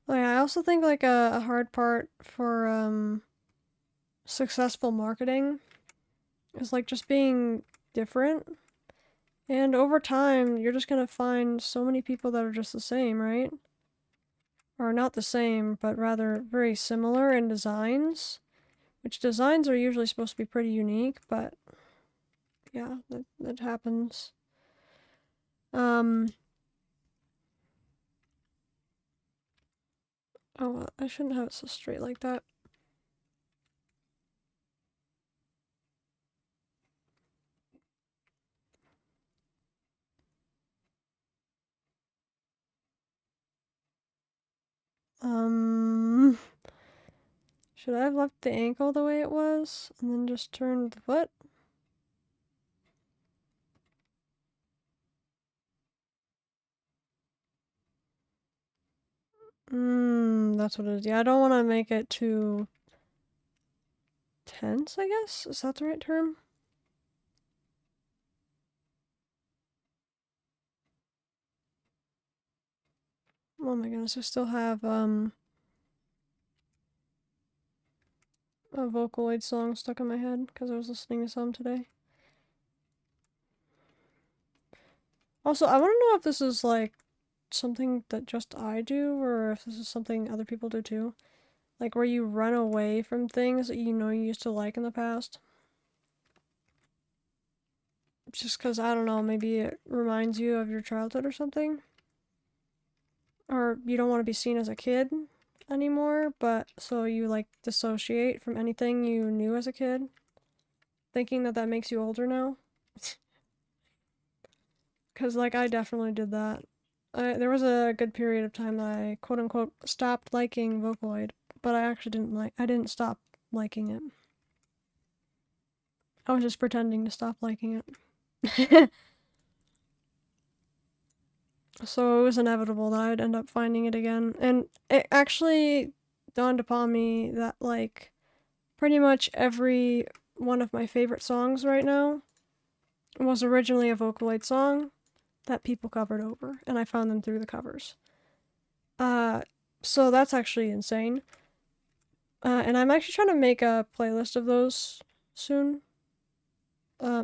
[SPEAKER 1] Oh yeah, I also think like a hard part for successful marketing is like just being different. And over time, you're just gonna find so many people that are just the same, right? Or not the same, but rather very similar in designs. Which designs are usually supposed to be pretty unique, but yeah, that happens. Um, oh, I shouldn't have it so straight like that. Um, should I have left the ankle the way it was and then just turned the foot? That's what it is. Yeah, I don't want to make it too tense, I guess? Is that the right term? Oh my goodness, I still have, a Vocaloid song stuck in my head because I was listening to some today. Also, I want to know if this is, like, something that just I do, or if this is something other people do too. Like, where you run away from things that you know you used to like in the past. Just because, I don't know, maybe it reminds you of your childhood or something. Or you don't want to be seen as a kid. anymore, but so you like dissociate from anything you knew as a kid, thinking that that makes you older now. Because like I definitely did that. There was a good period of time that I quote unquote stopped liking Vocaloid, but I actually I didn't stop liking it. I was just pretending to stop liking it. So it was inevitable that I'd end up finding it again. And it actually dawned upon me that, like, pretty much every one of my favorite songs right now was originally a Vocaloid song that people covered over, and I found them through the covers. So that's actually insane. And I'm actually trying to make a playlist of those soon.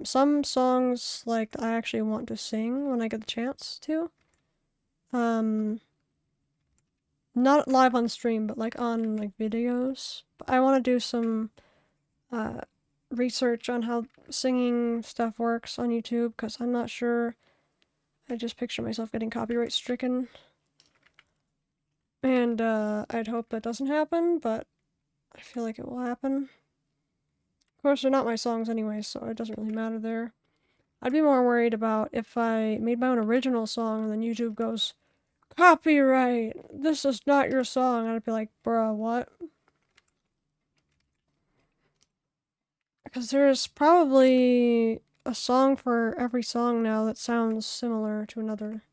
[SPEAKER 1] Some songs, like, I actually want to sing when I get the chance to. Not live on stream, but like on like videos. But I want to do some research on how singing stuff works on YouTube, because I'm not sure. I just picture myself getting copyright stricken. And I'd hope that doesn't happen, but I feel like it will happen. Of course, they're not my songs anyway, so it doesn't really matter there. I'd be more worried about if I made my own original song and then YouTube goes, copyright! This is not your song. I'd be like, bruh, what? Because there's probably a song for every song now that sounds similar to another.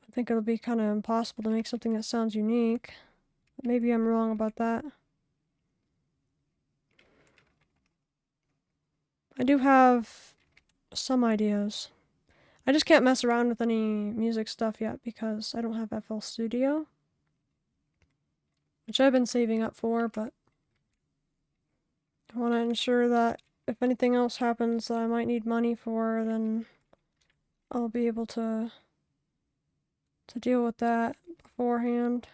[SPEAKER 1] I think it'll be kind of impossible to make something that sounds unique. But maybe I'm wrong about that. I do have some ideas. I just can't mess around with any music stuff yet because I don't have FL Studio. Which I've been saving up for, but I want to ensure that if anything else happens that I might need money for, then I'll be able to deal with that beforehand.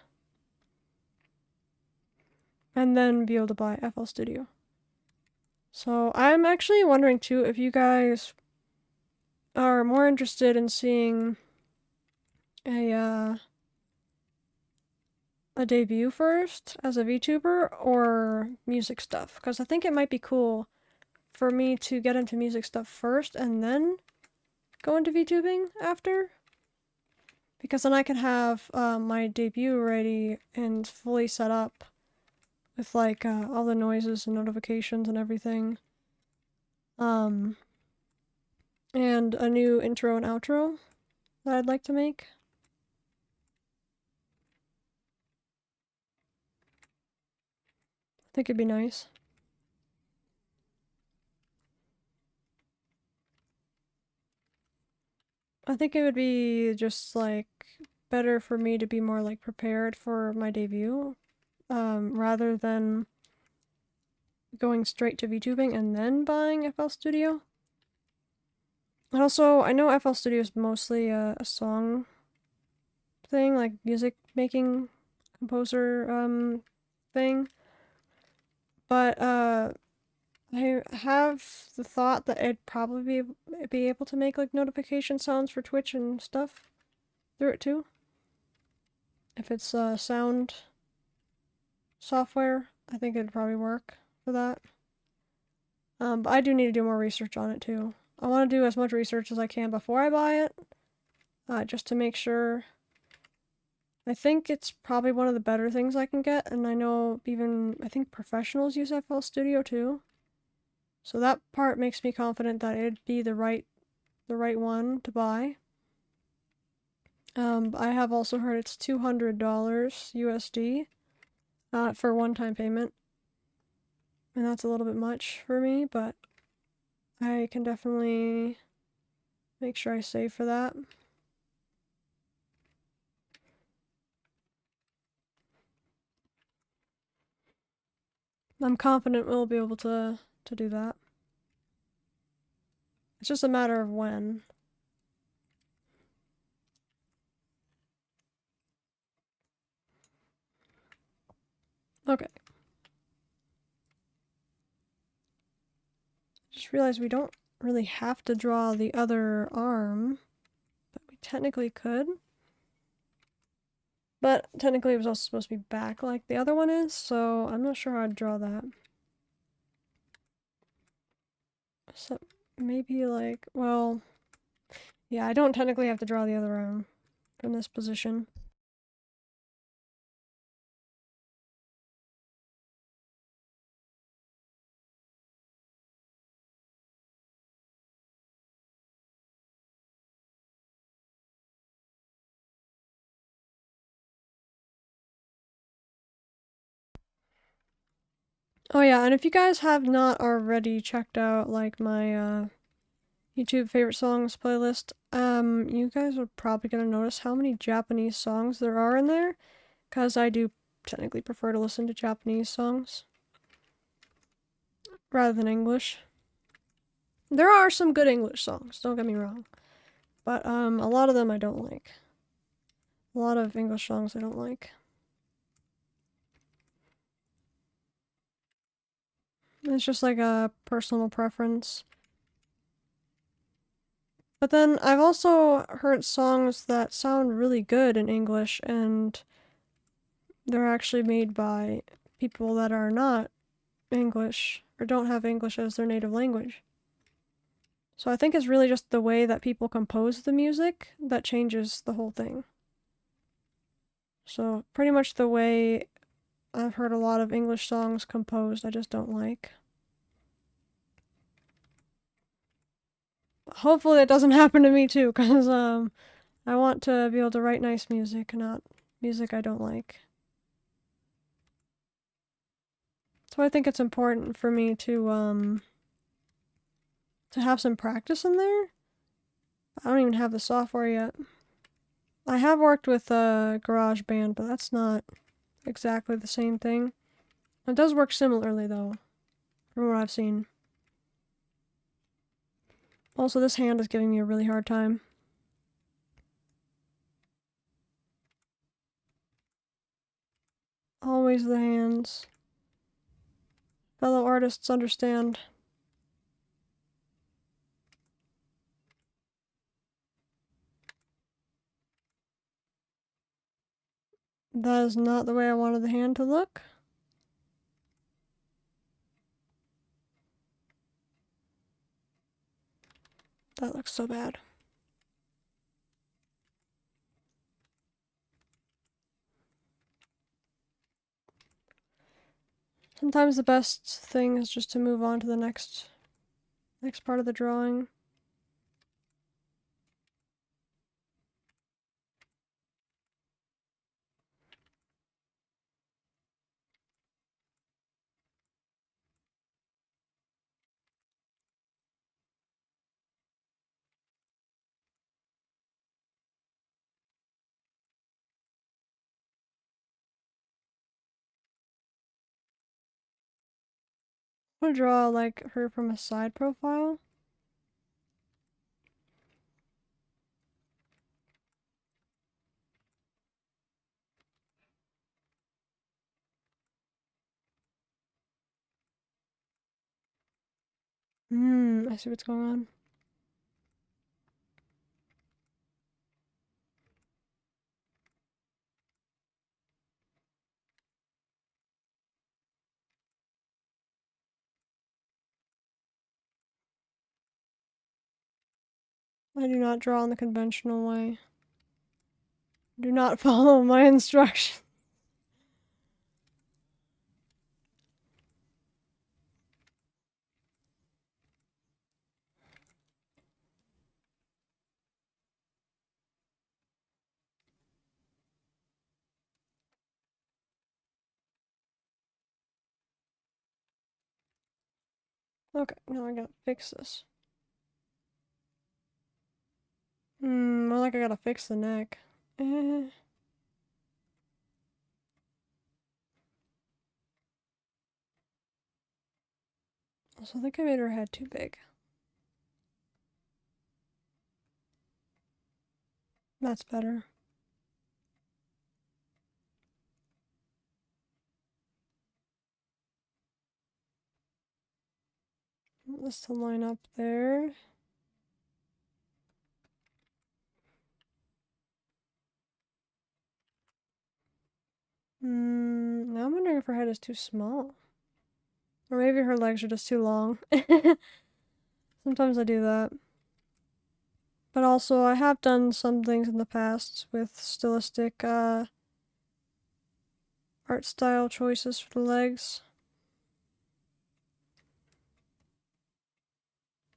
[SPEAKER 1] And then be able to buy FL Studio. So I'm actually wondering too if you guys are more interested in seeing a debut first as a VTuber or music stuff, because I think it might be cool for me to get into music stuff first and then go into VTubing after, because then I can have my debut ready and fully set up with like all the noises and notifications and everything. And a new intro and outro that I'd like to make. I think it'd be nice. I think it would be just like better for me to be more like prepared for my debut, rather than going straight to VTubing and then buying FL Studio. And also, I know FL Studio is mostly a song thing, like music making composer thing. But I have the thought that I'd probably be able to make like notification sounds for Twitch and stuff through it too. If it's sound software, I think it'd probably work for that. But I do need to do more research on it too. I want to do as much research as I can before I buy it, just to make sure. I think it's probably one of the better things I can get, and I know I think professionals use FL Studio too. So that part makes me confident that it'd be the right one to buy. I have also heard it's $200 USD for one-time payment. And that's a little bit much for me, but I can definitely make sure I save for that. I'm confident we'll be able to do that. It's just a matter of when. Okay. Just realized we don't really have to draw the other arm, but we technically could. But technically it was also supposed to be back like the other one is, so I'm not sure how I'd draw that. So maybe like, well, yeah, I don't technically have to draw the other arm from this position. Oh yeah, and if you guys have not already checked out like my YouTube favorite songs playlist, you guys are probably gonna notice how many Japanese songs there are in there, because I do technically prefer to listen to Japanese songs rather than English. There are some good English songs, don't get me wrong, but a lot of them I don't like. A lot of English songs I don't like. It's just like a personal preference. But then I've also heard songs that sound really good in English and they're actually made by people that are not English or don't have English as their native language. So I think it's really just the way that people compose the music that changes the whole thing. So pretty much the way I've heard a lot of English songs composed, I just don't like. Hopefully it doesn't happen to me too, because I want to be able to write nice music, not music I don't like. So I think it's important for me to have some practice in there. I don't even have the software yet. I have worked with GarageBand, but that's not exactly the same thing. It does work similarly though, from what I've seen. Also, this hand is giving me a really hard time. Always the hands. Fellow artists understand. That is not the way I wanted the hand to look. That looks so bad. Sometimes the best thing is just to move on to the next part of the drawing. I'm gonna draw like her from a side profile. I see what's going on. I do not draw in the conventional way. Do not follow my instructions. Okay, now I gotta fix this. More like I gotta fix the neck. Also, I think I made her head too big. That's better. This to line up there. is too small. Or maybe her legs are just too long. Sometimes I do that. But also, I have done some things in the past with stylistic art style choices for the legs.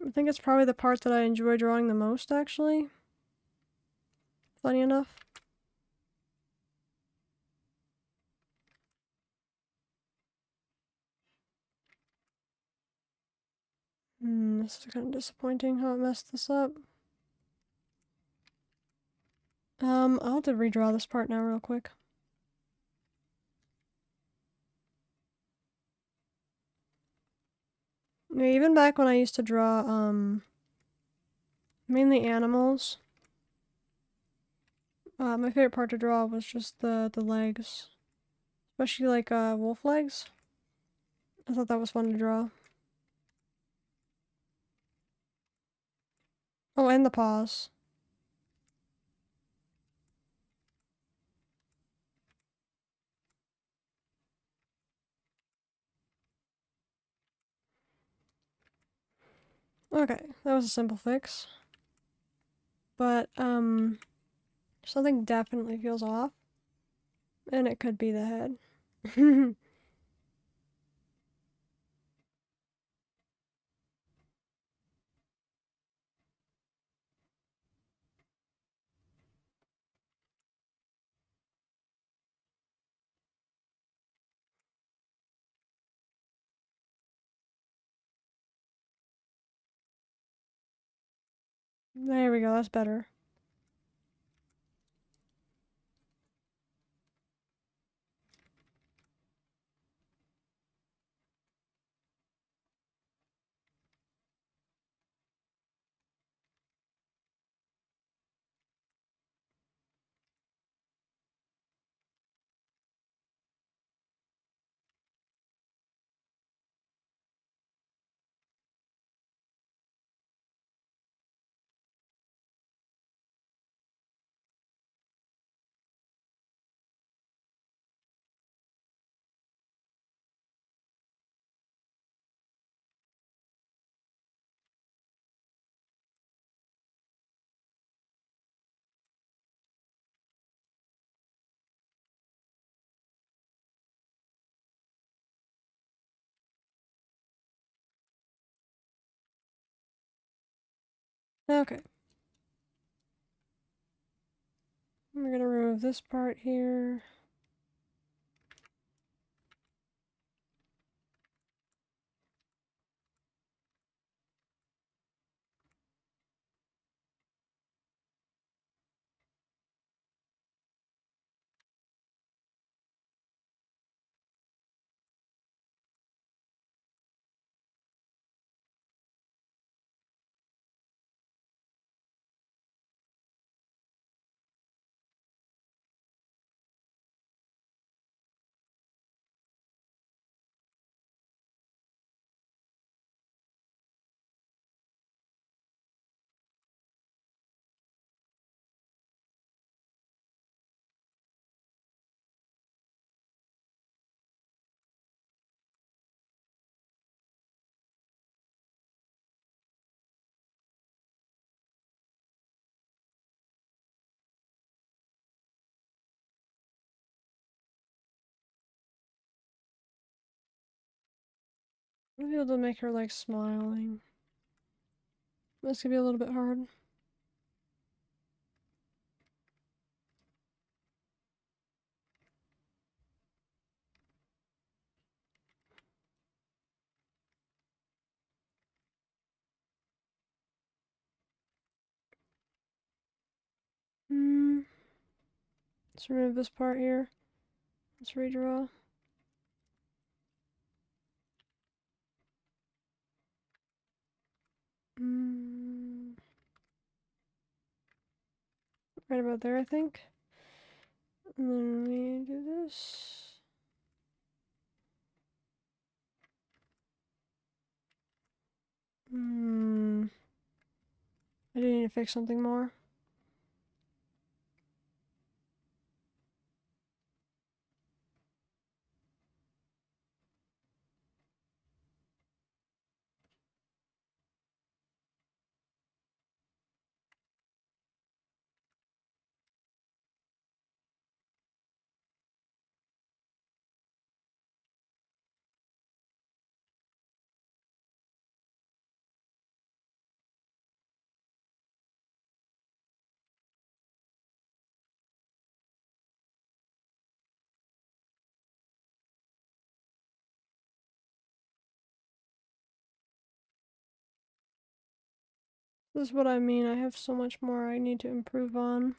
[SPEAKER 1] I think it's probably the part that I enjoy drawing the most, actually. Funny enough. This is kind of disappointing how it messed this up. I'll have to redraw this part now real quick. Yeah, even back when I used to draw, mainly animals, my favorite part to draw was just the legs. Especially like, wolf legs. I thought that was fun to draw. Oh, and the paws. Okay, that was a simple fix. But, something definitely feels off. And it could be the head. There we go, that's better. Okay. We're gonna remove this part here. I'll be able to make her like smiling. This could be a little bit hard. Let's remove this part here. Let's redraw. Right about there, I think. And then we do this. I do need to fix something more. This is what I mean. I have so much more I need to improve on.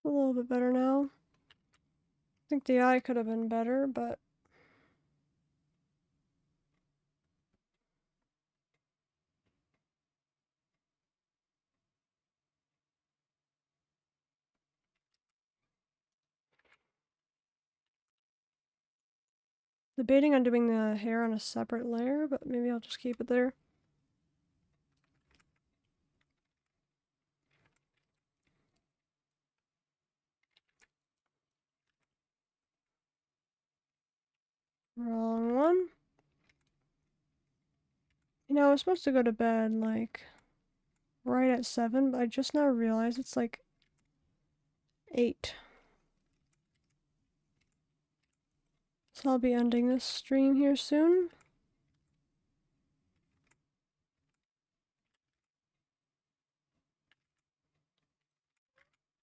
[SPEAKER 1] A little bit better now. I think the eye could have been better, but debating on doing the hair on a separate layer, but maybe I'll just keep it there. Wrong one. You know, I was supposed to go to bed, like, right at 7, but I just now realized it's, like, 8. So I'll be ending this stream here soon.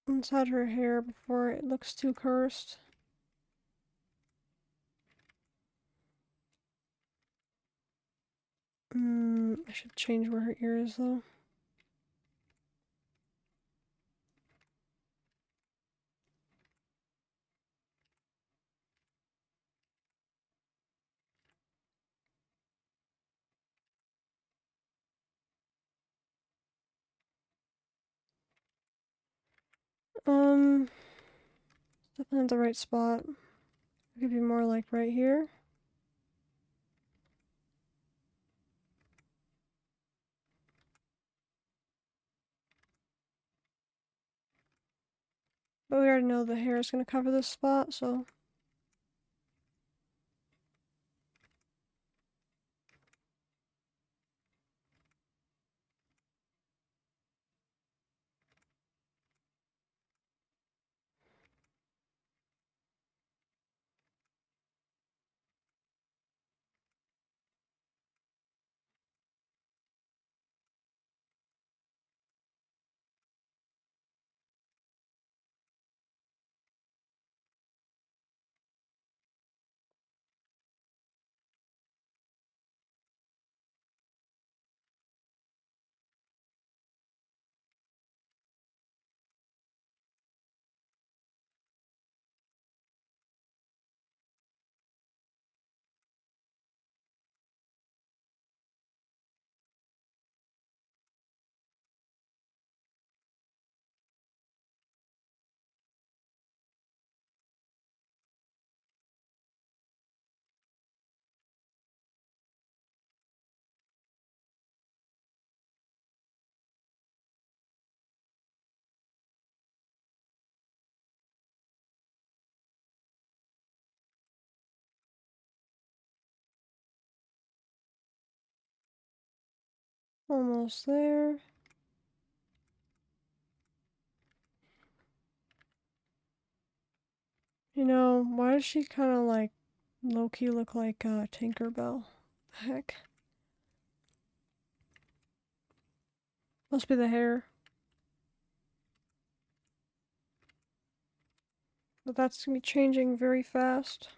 [SPEAKER 1] Let's add her hair before it looks too cursed. I should change where her ear is, though. Definitely at the right spot. It could be more like right here. But we already know the hair is going to cover this spot, so... Almost there. You know, why does she kind of like low-key look like Tinkerbell? Heck. Must be the hair. But that's gonna be changing very fast.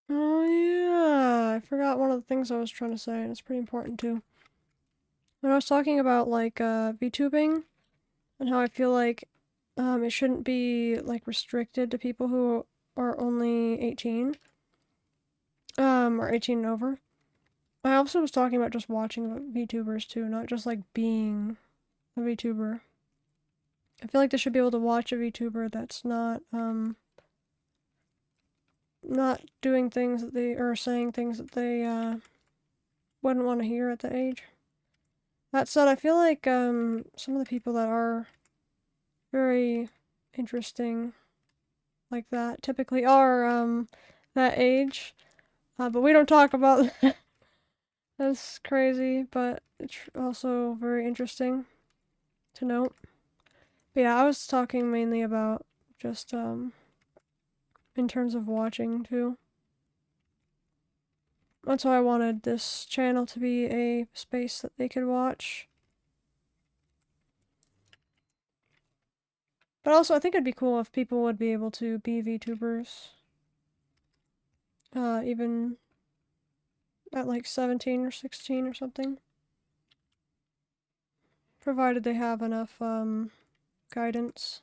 [SPEAKER 1] Oh yeah, I forgot one of the things I was trying to say, and it's pretty important too. When I was talking about like VTubing and how I feel like it shouldn't be like restricted to people who are only 18, or 18 and over. I also was talking about just watching VTubers too, not just like being a VTuber. I feel like they should be able to watch a VTuber that's not doing things that they, or saying things that they, wouldn't want to hear at that age. That said, I feel like, some of the people that are very interesting like that typically are, that age. But we don't talk about that. That's crazy, but it's also very interesting to note. But yeah, I was talking mainly about just, in terms of watching too. That's why I wanted this channel to be a space that they could watch. But also, I think it'd be cool if people would be able to be VTubers. Even at like 17 or 16 or something. Provided they have enough, guidance.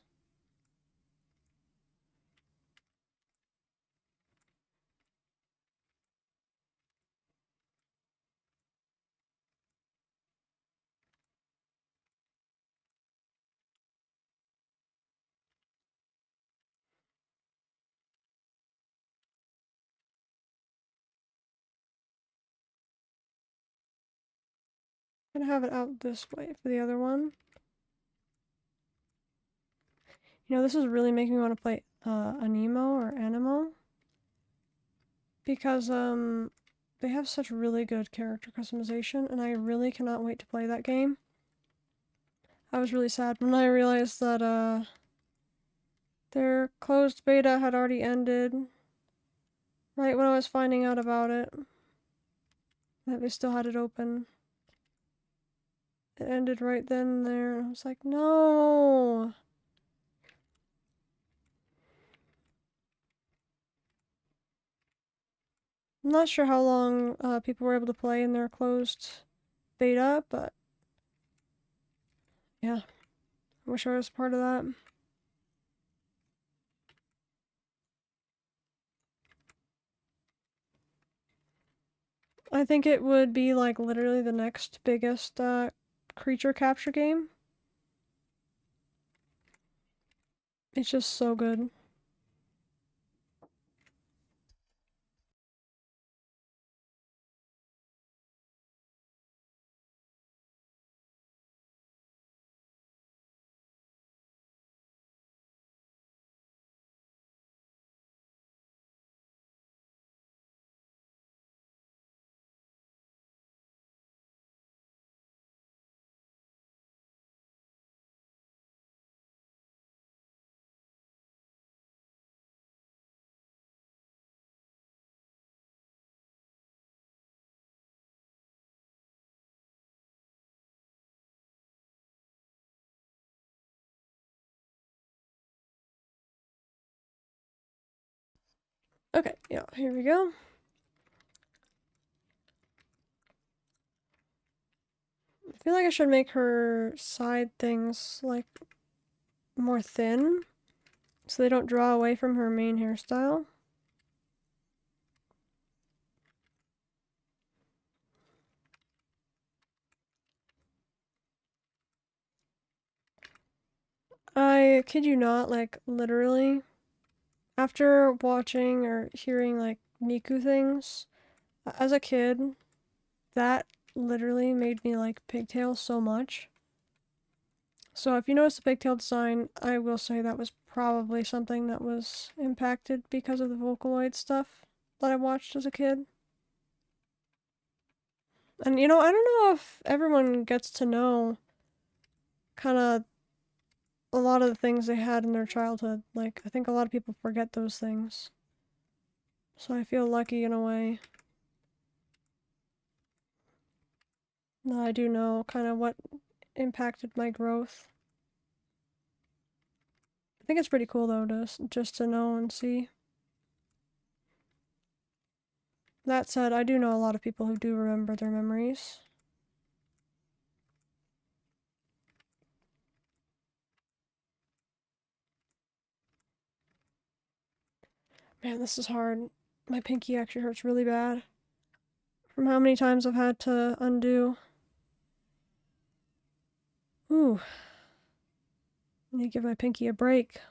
[SPEAKER 1] I'm gonna have it out this way for the other one. You know, this is really making me want to play Anemo or Animo. Because, they have such really good character customization, and I really cannot wait to play that game. I was really sad when I realized that, their closed beta had already ended. Right when I was finding out about it. That they still had it open. It ended right then and there. I was like, no! I'm not sure how long people were able to play in their closed beta, but yeah, I wish I was part of that. I think it would be like literally the next biggest creature capture game. It's just so good. Okay, yeah, here we go. I feel like I should make her side things like more thin so they don't draw away from her main hairstyle. I kid you not, like literally, after watching or hearing like Miku things as a kid, that literally made me like pigtails so much. So if you notice the pigtail design, I will say that was probably something that was impacted because of the Vocaloid stuff that I watched as a kid. And you know, I don't know if everyone gets to know kind of a lot of the things they had in their childhood. Like, I think a lot of people forget those things. So I feel lucky in a way that I do know kind of what impacted my growth. I think it's pretty cool though to just to know and see. That said, I do know a lot of people who do remember their memories. Man, this is hard. My pinky actually hurts really bad from how many times I've had to undo. Ooh, I need to give my pinky a break.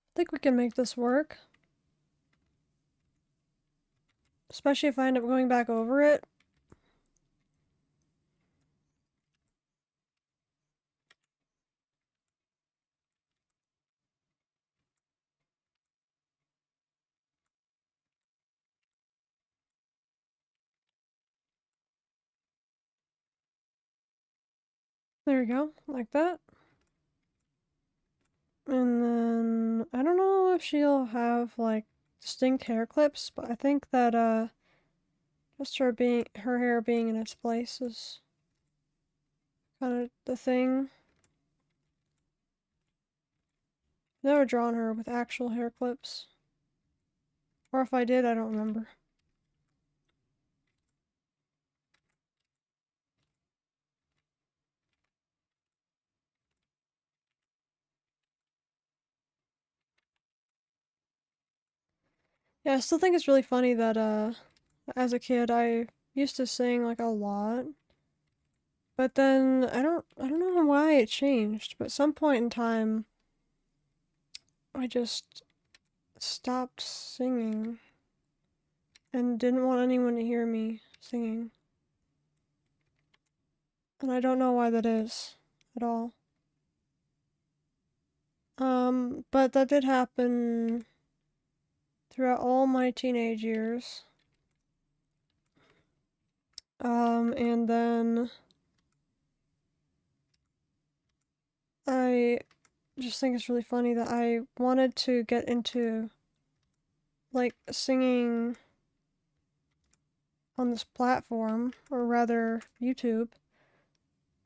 [SPEAKER 1] I think we can make this work. Especially if I end up going back over it. There we go, like that. And then, I don't know if she'll have, like, distinct hair clips, but I think that, just her hair being in its place is kind of the thing. Never drawn her with actual hair clips. Or if I did, I don't remember. Yeah, I still think it's really funny that, as a kid, I used to sing, like, a lot. But then, I don't know why it changed, but at some point in time, I just stopped singing and didn't want anyone to hear me singing. And I don't know why that is at all. But that did happen throughout all my teenage years. And then I just think it's really funny that I wanted to get into, like, singing on this platform, or rather YouTube,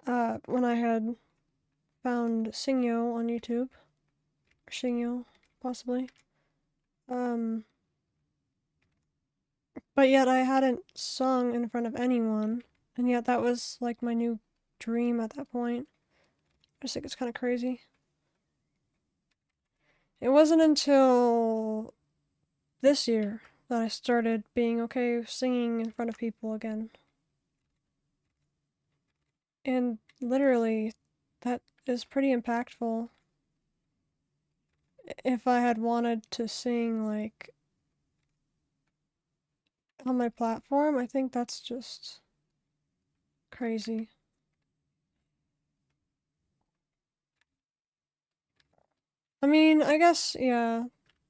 [SPEAKER 1] when I had found Singyo on YouTube. Or Singyo, possibly. Um, but yet I hadn't sung in front of anyone, and yet that was, like, my new dream at that point. I just think it's kind of crazy. It wasn't until this year that I started being okay singing in front of people again. And literally, that is pretty impactful. If I had wanted to sing, like, on my platform, I think that's just crazy. I mean, I guess, yeah,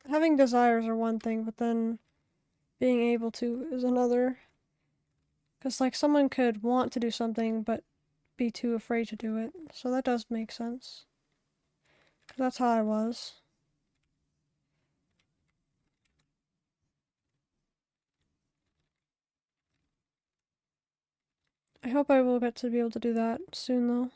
[SPEAKER 1] having desires are one thing, but then being able to is another. Because, like, someone could want to do something, but be too afraid to do it. So that does make sense. Because that's how I was. I hope I will get to be able to do that soon, though.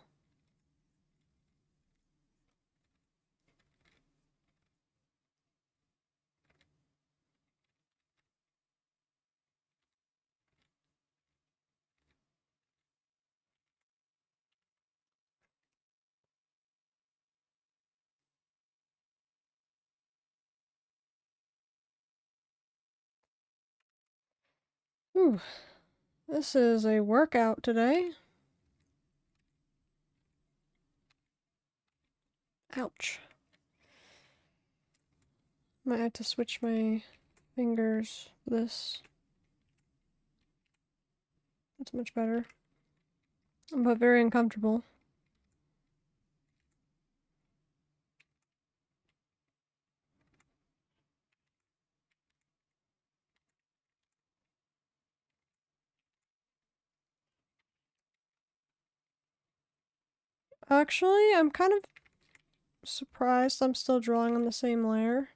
[SPEAKER 1] Ooh, this is a workout today. Ouch. Might have to switch my fingers for this. That's much better. But very uncomfortable. Actually, I'm kind of surprised I'm still drawing on the same layer.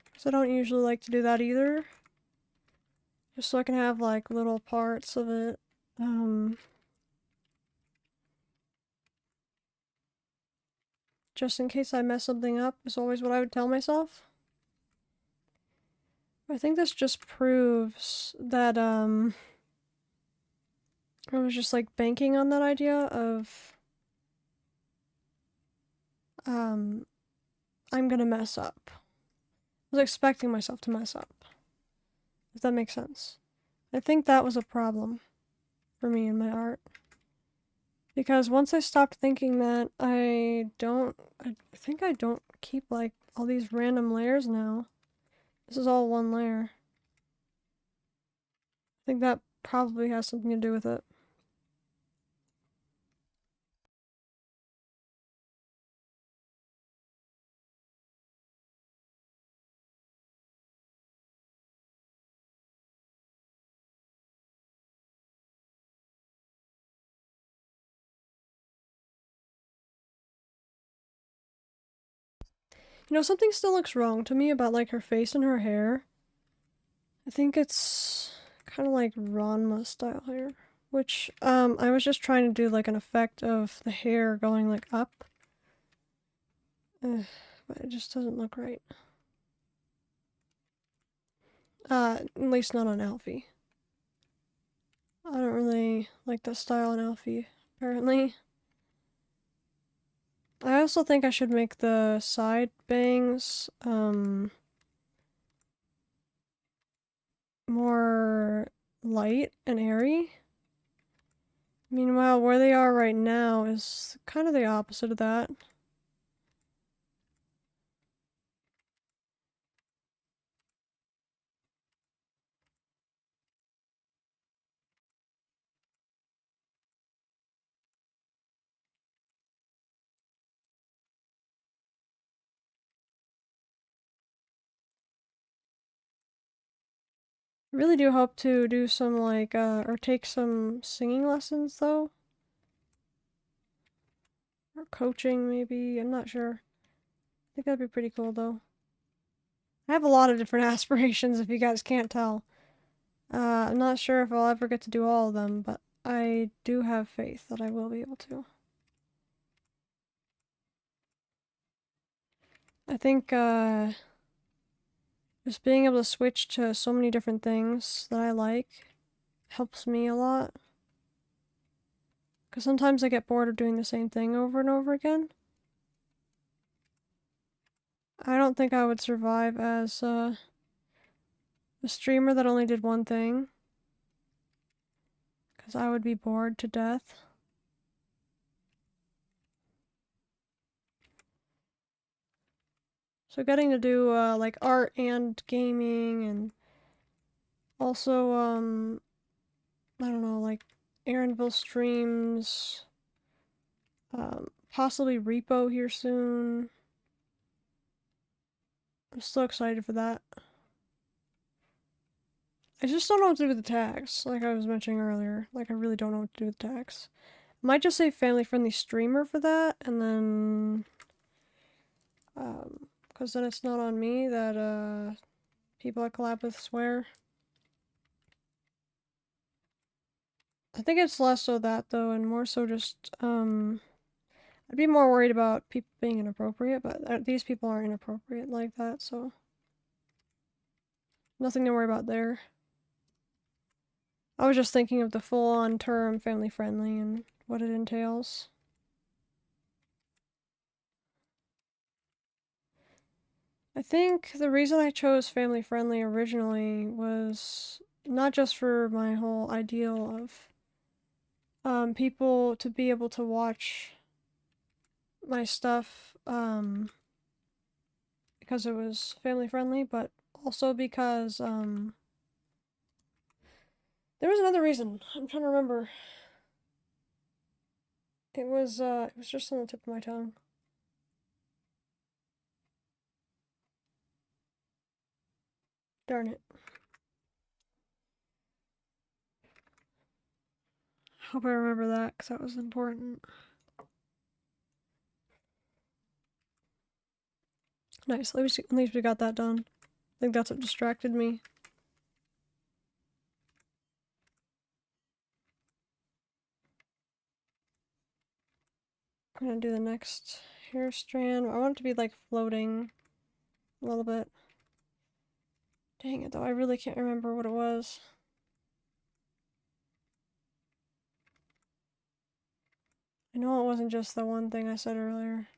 [SPEAKER 1] Because I don't usually like to do that either. Just so I can have like little parts of it. Just in case I mess something up is always what I would tell myself. I think this just proves that I was just like banking on that idea of I'm gonna mess up. I was expecting myself to mess up. If that makes sense. I think that was a problem for me in my art. Because once I stopped thinking that, I think I don't keep like all these random layers now. This is all one layer. I think that probably has something to do with it. You know, something still looks wrong to me about like her face and her hair. I think it's kind of like Ranma style hair. Which, I was just trying to do like an effect of the hair going like up. But it just doesn't look right. At least not on Alfie. I don't really like that style on Alfie, apparently. I also think I should make the side bangs, more light and airy. Meanwhile, where they are right now is kind of the opposite of that. I really do hope to do some like, or take some singing lessons though. Or coaching maybe, I'm not sure. I think that'd be pretty cool though. I have a lot of different aspirations if you guys can't tell. I'm not sure if I'll ever get to do all of them, but I do have faith that I will be able to. I think, just being able to switch to so many different things that I like helps me a lot. Because sometimes I get bored of doing the same thing over and over again. I don't think I would survive as a streamer that only did one thing. Because I would be bored to death. So getting to do like art and gaming and also I don't know, like Aaronville streams, possibly Repo here soon. I'm still excited for that. I just don't know what to do with the tags, like I was mentioning earlier. Like, I really don't know what to do with the tags. Might just say family-friendly streamer for that, and then... because then it's not on me that, people I collab with swear. I think it's less so that, though, and more so just, I'd be more worried about people being inappropriate, but these people aren't inappropriate like that, so... Nothing to worry about there. I was just thinking of the full-on term family-friendly and what it entails. I think the reason I chose family friendly originally was not just for my whole ideal of people to be able to watch my stuff because it was family friendly, but also because there was another reason. I'm trying to remember. It was just on the tip of my tongue. Darn it. Hope I remember that because that was important. Nice. At least we got that done. I think that's what distracted me. I'm gonna do the next hair strand. I want it to be like floating a little bit. Dang it though, I really can't remember what it was. I know it wasn't just the one thing I said earlier.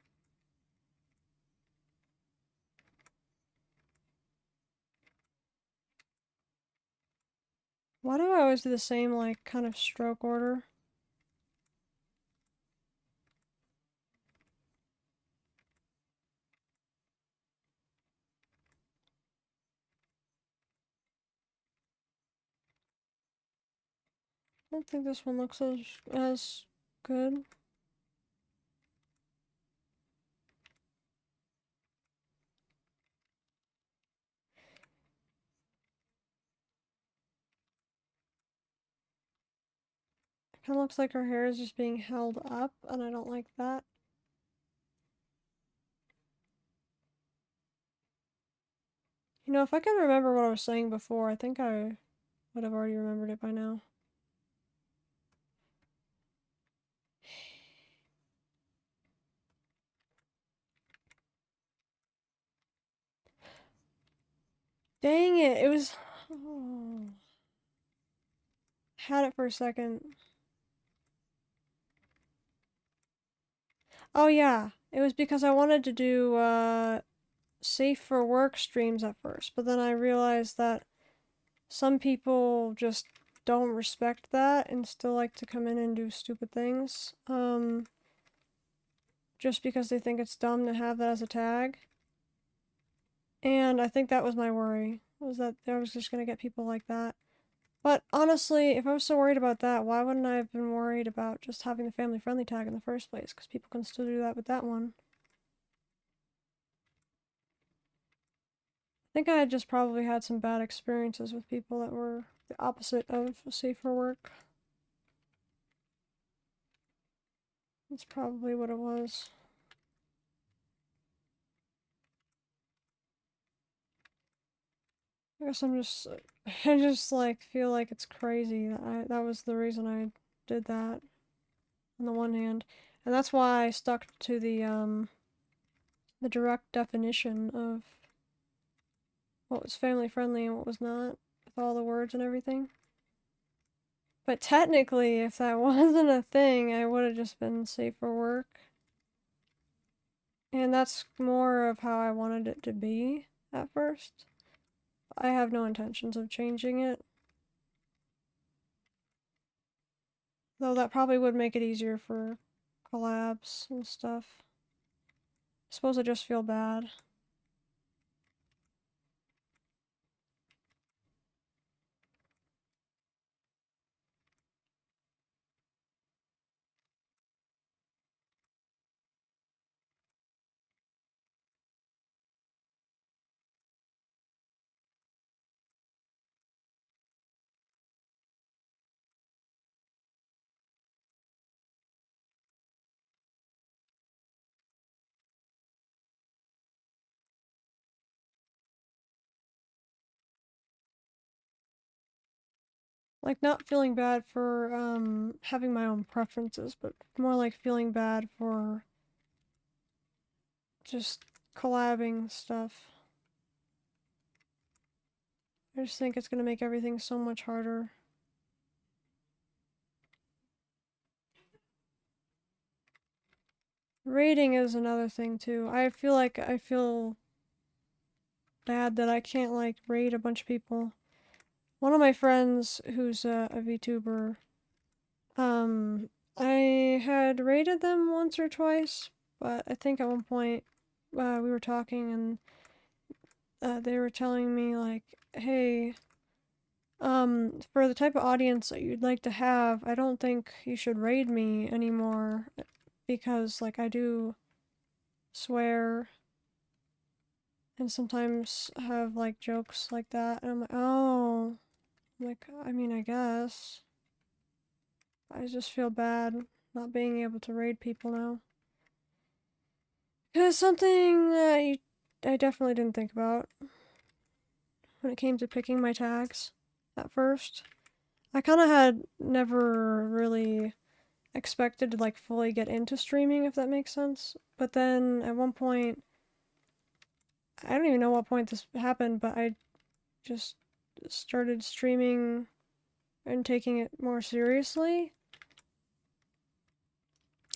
[SPEAKER 1] Why do I always do the same, like, kind of stroke order? I don't think this one looks as good. It kind of looks like her hair is just being held up, and I don't like that. You know, if I could remember what I was saying before, I think I would have already remembered it by now. Dang it, it was... Oh. Had it for a second. Oh yeah, it was because I wanted to do, safe for work streams at first, but then I realized that some people just don't respect that and still like to come in and do stupid things. Just because they think it's dumb to have that as a tag. And I think that was my worry, was that I was just gonna get people like that. But honestly, if I was so worried about that, why wouldn't I have been worried about just having the family friendly tag in the first place? Because people can still do that with that one. I think I had just probably had some bad experiences with people that were the opposite of safe for work. That's probably what it was. I guess I just like feel like it's crazy that was the reason I did that on the one hand. And that's why I stuck to the direct definition of what was family friendly and what was not, with all the words and everything. But technically, if that wasn't a thing, I would have just been safe for work. And that's more of how I wanted it to be at first. I have no intentions of changing it. Though that probably would make it easier for collabs and stuff. I suppose I just feel bad. Like, not feeling bad for having my own preferences, but more like feeling bad for just collabing stuff. I just think it's gonna make everything so much harder. Rating is another thing too. I feel like I feel bad that I can't like raid a bunch of people. One of my friends who's a VTuber, I had raided them once or twice, but I think at one point we were talking and they were telling me like, hey, for the type of audience that you'd like to have, I don't think you should raid me anymore because like I do swear and sometimes have like jokes like that, and I'm like, oh, like I mean, I guess I just feel bad not being able to raid people now. Cause something that I definitely didn't think about when it came to picking my tags at first. I kind of had never really expected to like fully get into streaming, if that makes sense. But then at one point, I don't even know what point this happened, but I just started streaming and taking it more seriously.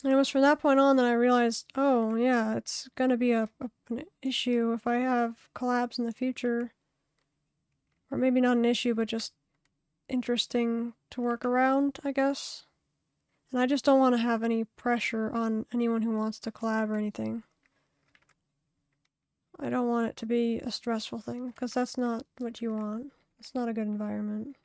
[SPEAKER 1] And it was from that point on that I realized, oh yeah, it's gonna be an issue if I have collabs in the future. Or maybe not an issue, but just interesting to work around, I guess. And I just don't want to have any pressure on anyone who wants to collab or anything. I don't want it to be a stressful thing, because that's not what you want. It's not a good environment.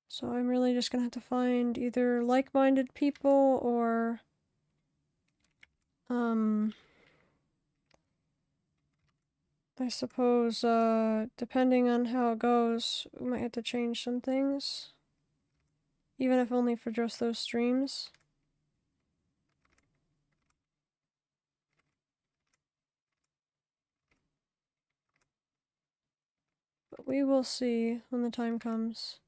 [SPEAKER 1] So I'm really just gonna have to find either like-minded people or, I suppose, depending on how it goes, we might have to change some things. Even if only for just those streams. But we will see when the time comes.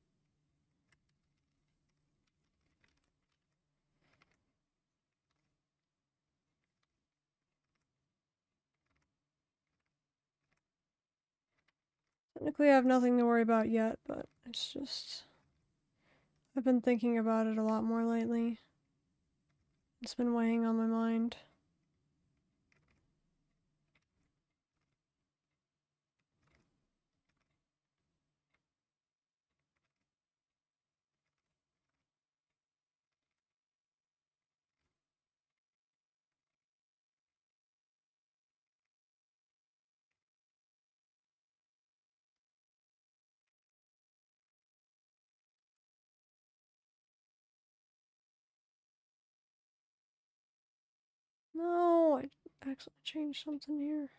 [SPEAKER 1] Technically, I have nothing to worry about yet, but it's just... I've been thinking about it a lot more lately. It's been weighing on my mind. No, I accidentally changed something here.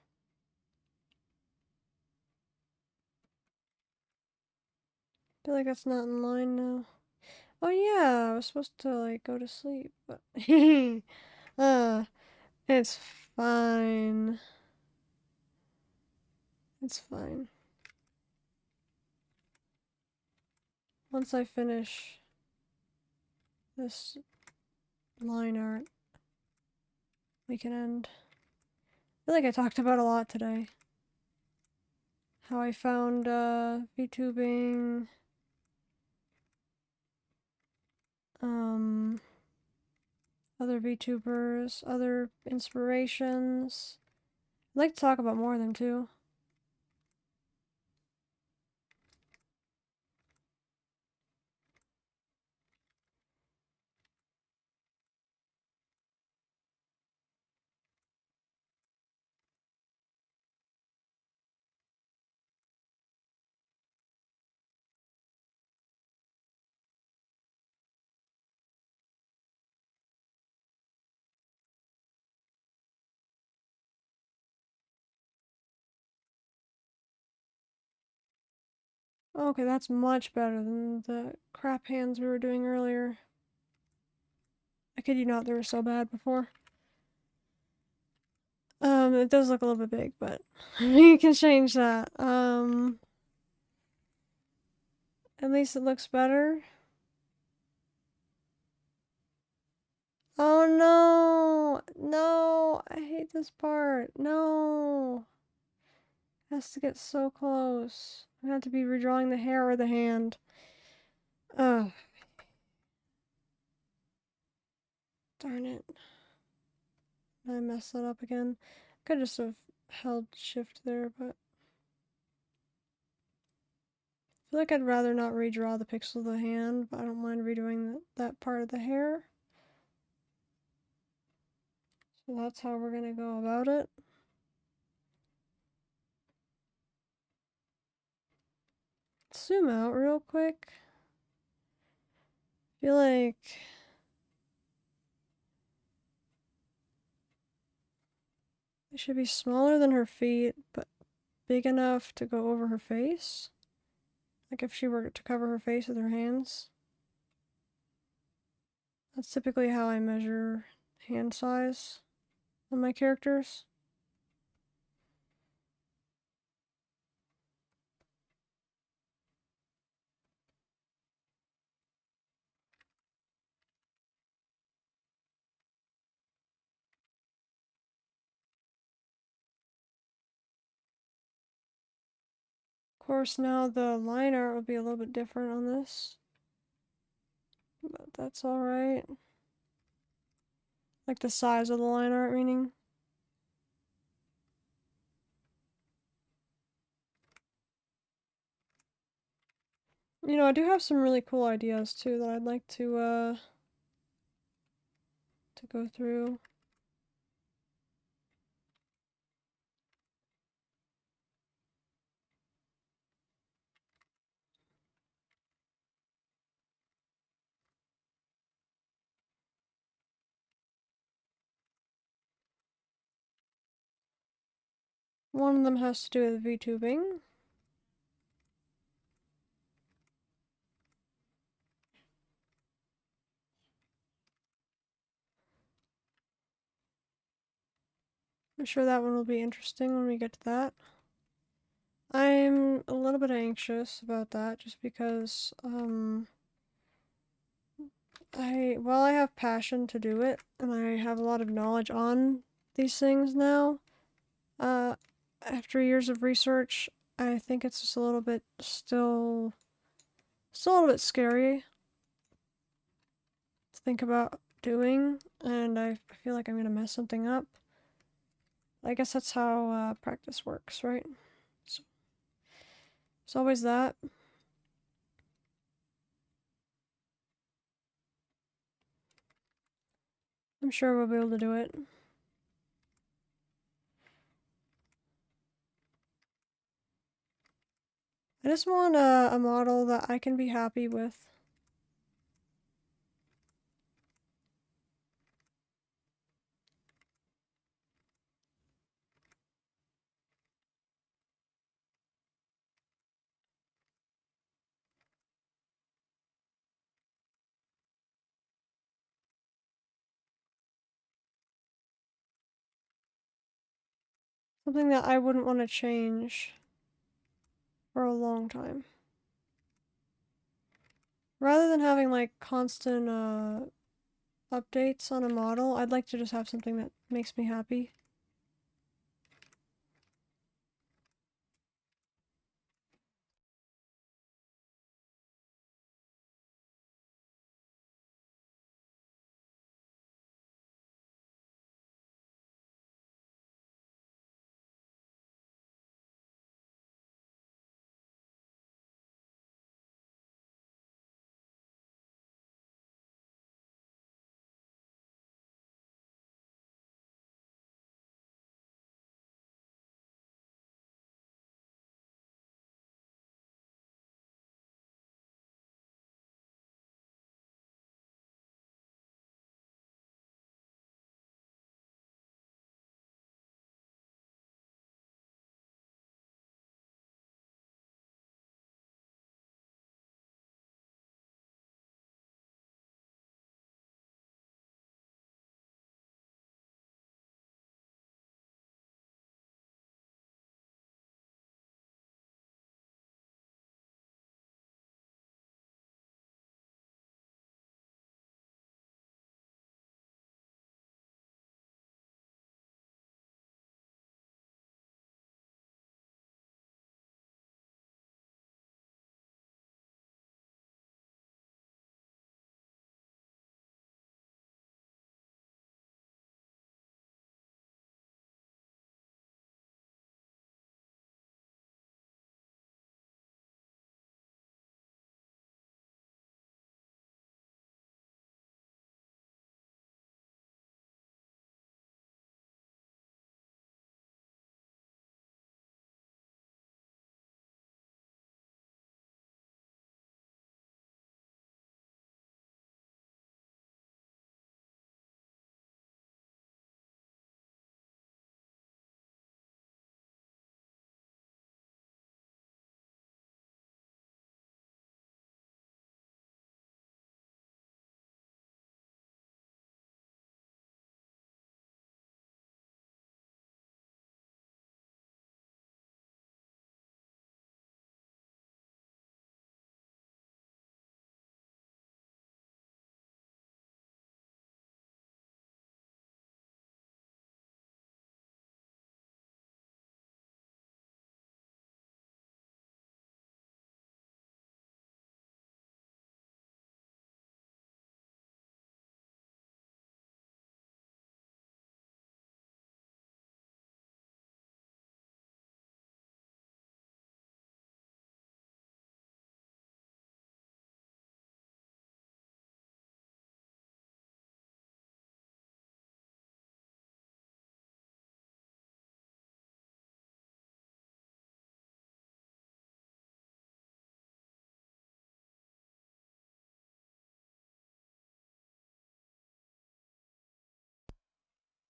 [SPEAKER 1] I feel like that's not in line now. Oh yeah, I was supposed to like go to sleep, but uh, it's fine. It's fine. Once I finish this line art, we can end. I feel like I talked about a lot today. How I found VTubing, other VTubers, other inspirations. I'd like to talk about more of them too. Okay, that's much better than the crap hands we were doing earlier. I kid you not, they were so bad before. It does look a little bit big, but you can change that. At least it looks better. Oh no! No! I hate this part. No! It has to get so close. I have to be redrawing the hair or the hand. Ugh. Darn it. I messed that up again. Could just have held shift there, but I feel like I'd rather not redraw the pixel of the hand, but I don't mind redoing that part of the hair. So that's how we're gonna go about it. Zoom out real quick. I feel like it should be smaller than her feet, but big enough to go over her face. Like if she were to cover her face with her hands. That's typically how I measure hand size on my characters. Of course, now the line art will be a little bit different on this, but that's alright. Like the size of the line art, meaning. You know, I do have some really cool ideas too that I'd like to go through. One of them has to do with VTubing. I'm sure that one will be interesting when we get to that. I'm a little bit anxious about that just because, while I have passion to do it and I have a lot of knowledge on these things now, after years of research, I think it's just a little bit still a little bit scary to think about doing, and I feel like I'm gonna mess something up. I guess that's how practice works, right? So it's always that. I'm sure we'll be able to do it. I just want a model that I can be happy with. Something that I wouldn't want to change for a long time. Rather than having like constant updates on a model, I'd like to just have something that makes me happy.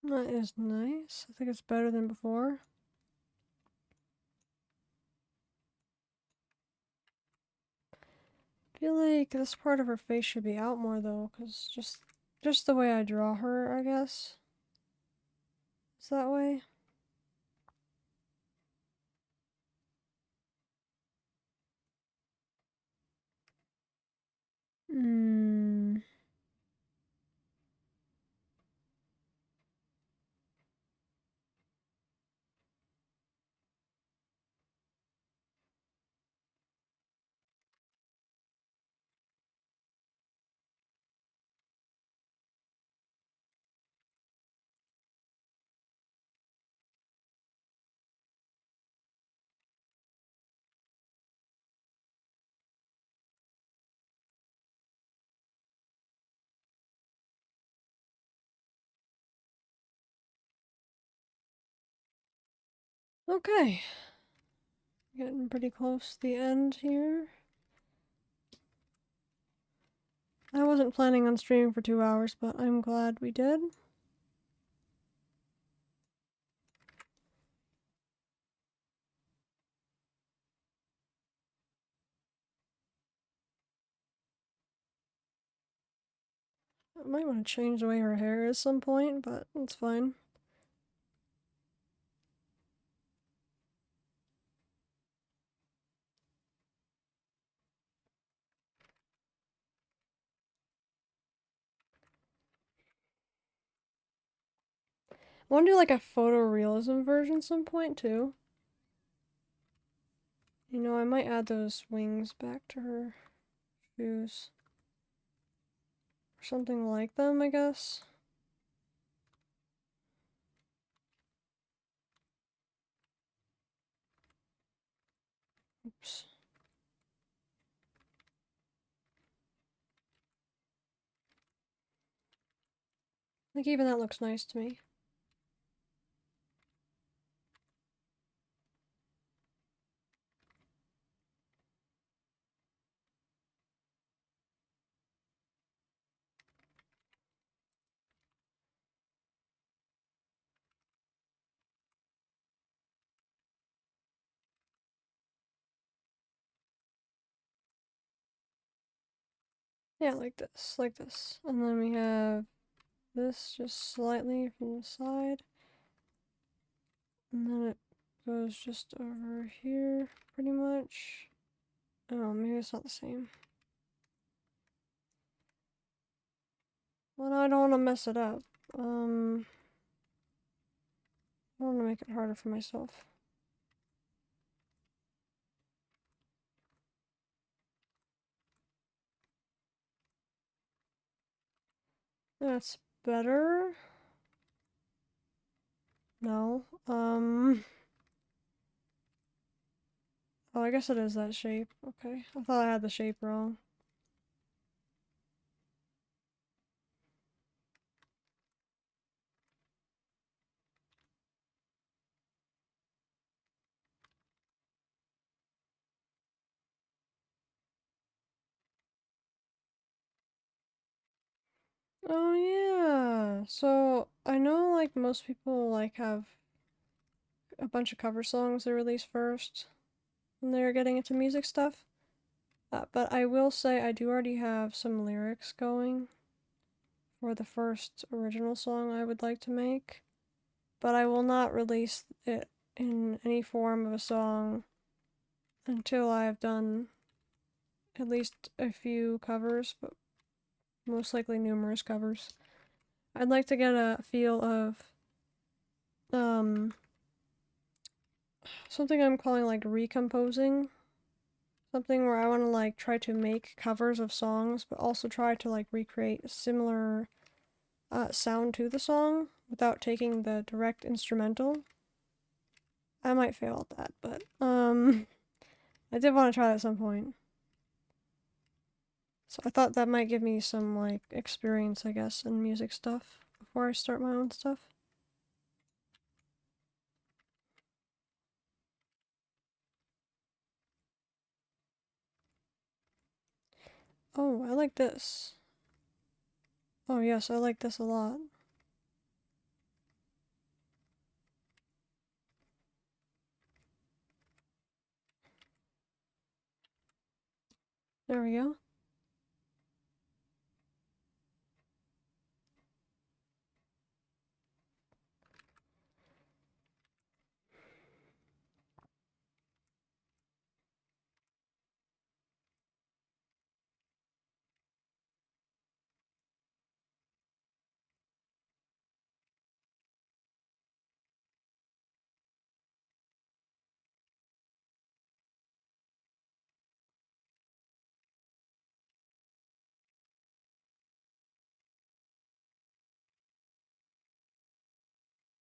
[SPEAKER 1] That is nice. I think it's better than before. I feel like this part of her face should be out more though, because just the way I draw her, I guess. Is that way? Hmm. Okay. Getting pretty close to the end here. I wasn't planning on streaming for 2 hours, but I'm glad we did. I might want to change the way her hair is some point, but it's fine. I want to do like a photorealism version some point too. You know, I might add those wings back to her shoes. Or something like them, I guess. Oops. I think even that looks nice to me. Yeah, like this, like this. And then we have this just slightly from the side. And then it goes just over here, pretty much. Oh, maybe it's not the same. Well, I don't want to mess it up. I don't want to make it harder for myself. That's better. No. Oh, I guess it is that shape. Okay. I thought I had the shape wrong. Oh yeah. So I know like most people like have a bunch of cover songs they release first when they're getting into music stuff. But I will say I do already have some lyrics going for the first original song I would like to make. But I will not release it in any form of a song until I have done at least a few covers, but most likely numerous covers. I'd like to get a feel of something I'm calling like recomposing. Something where I want to like try to make covers of songs, but also try to like recreate a similar sound to the song without taking the direct instrumental. I might fail at that, but I did want to try that at some point. So I thought that might give me some like experience, I guess, in music stuff before I start my own stuff. Oh, I like this. Oh yes, I like this a lot. There we go.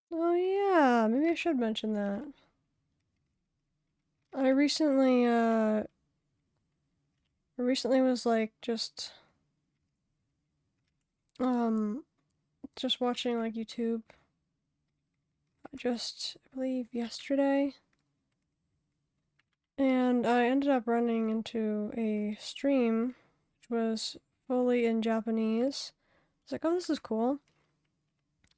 [SPEAKER 1] Oh yeah, maybe I should mention that. I recently was like um just watching like YouTube. I believe yesterday. And I ended up running into a stream which was fully in Japanese. I was like, oh, this is cool.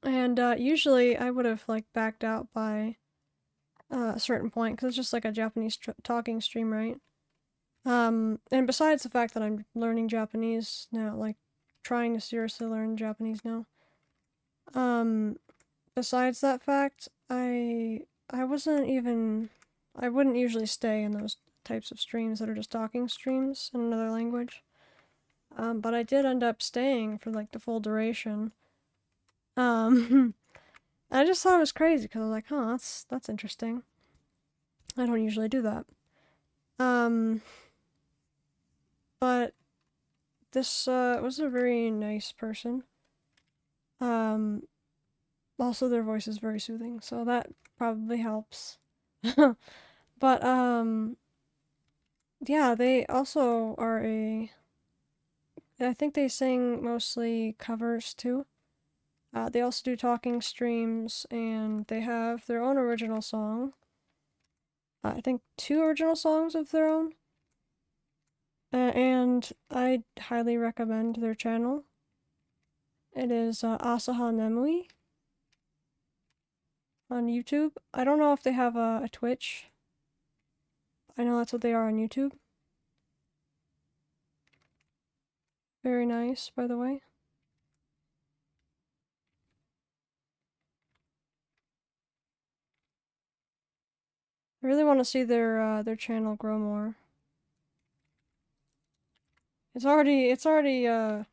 [SPEAKER 1] And usually I would have like backed out by a certain point because it's just like a Japanese talking stream, right? And besides the fact that I'm learning Japanese now, like trying to seriously learn Japanese now, um, besides that fact, I wasn't even I wouldn't usually stay in those types of streams that are just talking streams in another language. But I did end up staying for like the full duration. I just thought it was crazy because I was like, huh, that's interesting. I don't usually do that. Um, but this was a very nice person. Um, Also their voice is very soothing, so that probably helps. But yeah, they also are I think they sing mostly covers too. They also do talking streams, and they have their own original song. I think two original songs of their own. And I highly recommend their channel. It is Asaha Nemui on YouTube. I don't know if they have a Twitch. I know that's what they are on YouTube. Very nice, by the way. I really want to see their channel grow more. It's already I'll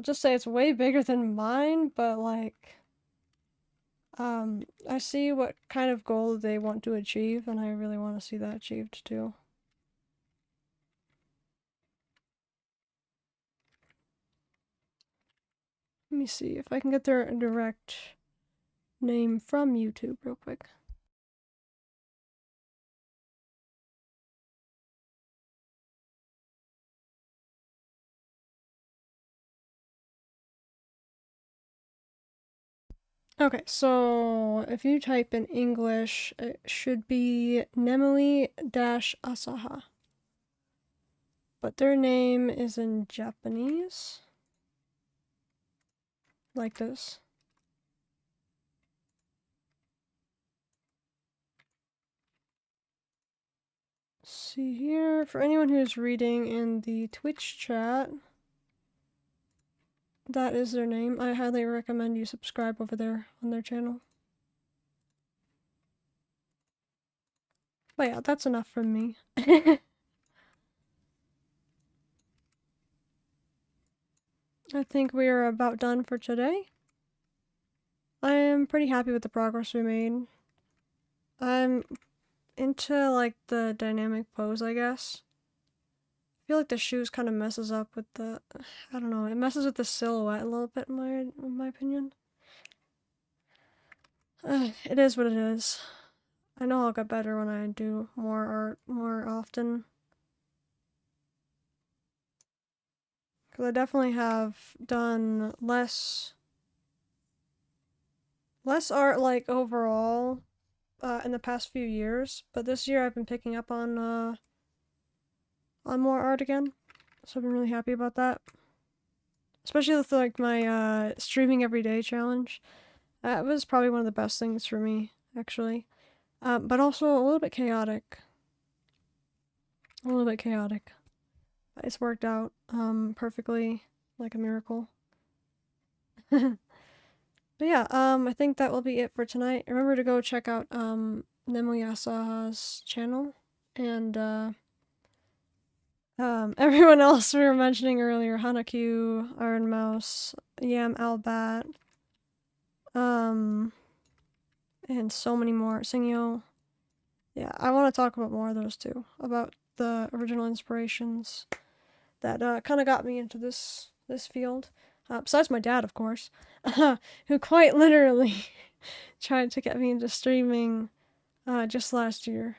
[SPEAKER 1] just say it's way bigger than mine, but like I see what kind of goal they want to achieve, and I really want to see that achieved too. Let me see if I can get their direct name from YouTube real quick. Okay, so if you type in English, it should be Nemui-Asaha. But their name is in Japanese. Like this. See here, for anyone who's reading in the Twitch chat, that is their name. I highly recommend you subscribe over there on their channel. But yeah, that's enough from me. I think we are about done for today. I am pretty happy with the progress we made. I'm into like the dynamic pose, I guess. I feel like the shoes kind of messes up with I don't know, it messes with the silhouette a little bit in my opinion. It is what it is. I know I'll get better when I do more art more often. Because I definitely have done less art like overall in the past few years, but this year I've been picking up on more art again, so I've been really happy about that. Especially with like my streaming every day challenge. That was probably one of the best things for me, actually. But also a little bit chaotic. A little bit chaotic. It's worked out perfectly, like a miracle. But yeah, I think that will be it for tonight. Remember to go check out Nemuyasa's channel and everyone else we were mentioning earlier, Hanaku, Iron Mouse, Yam Albat, and so many more. Singyo. Yeah, I want to talk about more of those too, about the original inspirations that kind of got me into this field. Besides my dad, of course, who quite literally tried to get me into streaming just last year.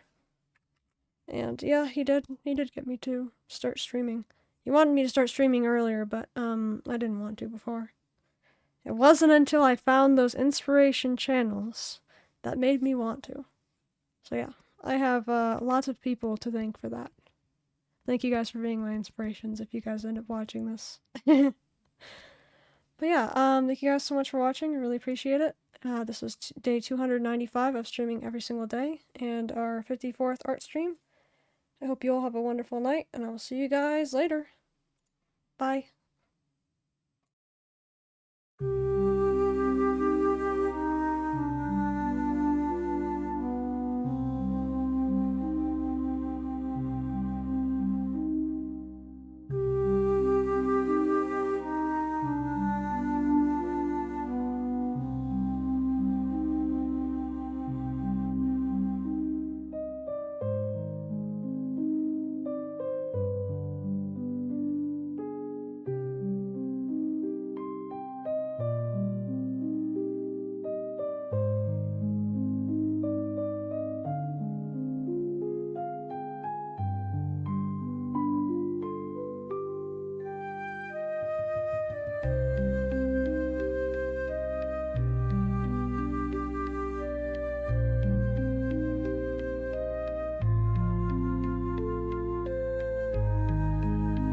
[SPEAKER 1] And yeah, he did get me to start streaming. He wanted me to start streaming earlier, but I didn't want to before. It wasn't until I found those inspiration channels that made me want to. So yeah, I have lots of people to thank for that. Thank you guys for being my inspirations if you guys end up watching this. But yeah, thank you guys so much for watching. I really appreciate it. This was day 295 of streaming every single day and our 54th art stream. I hope you all have a wonderful night, and I will see you guys later. Bye.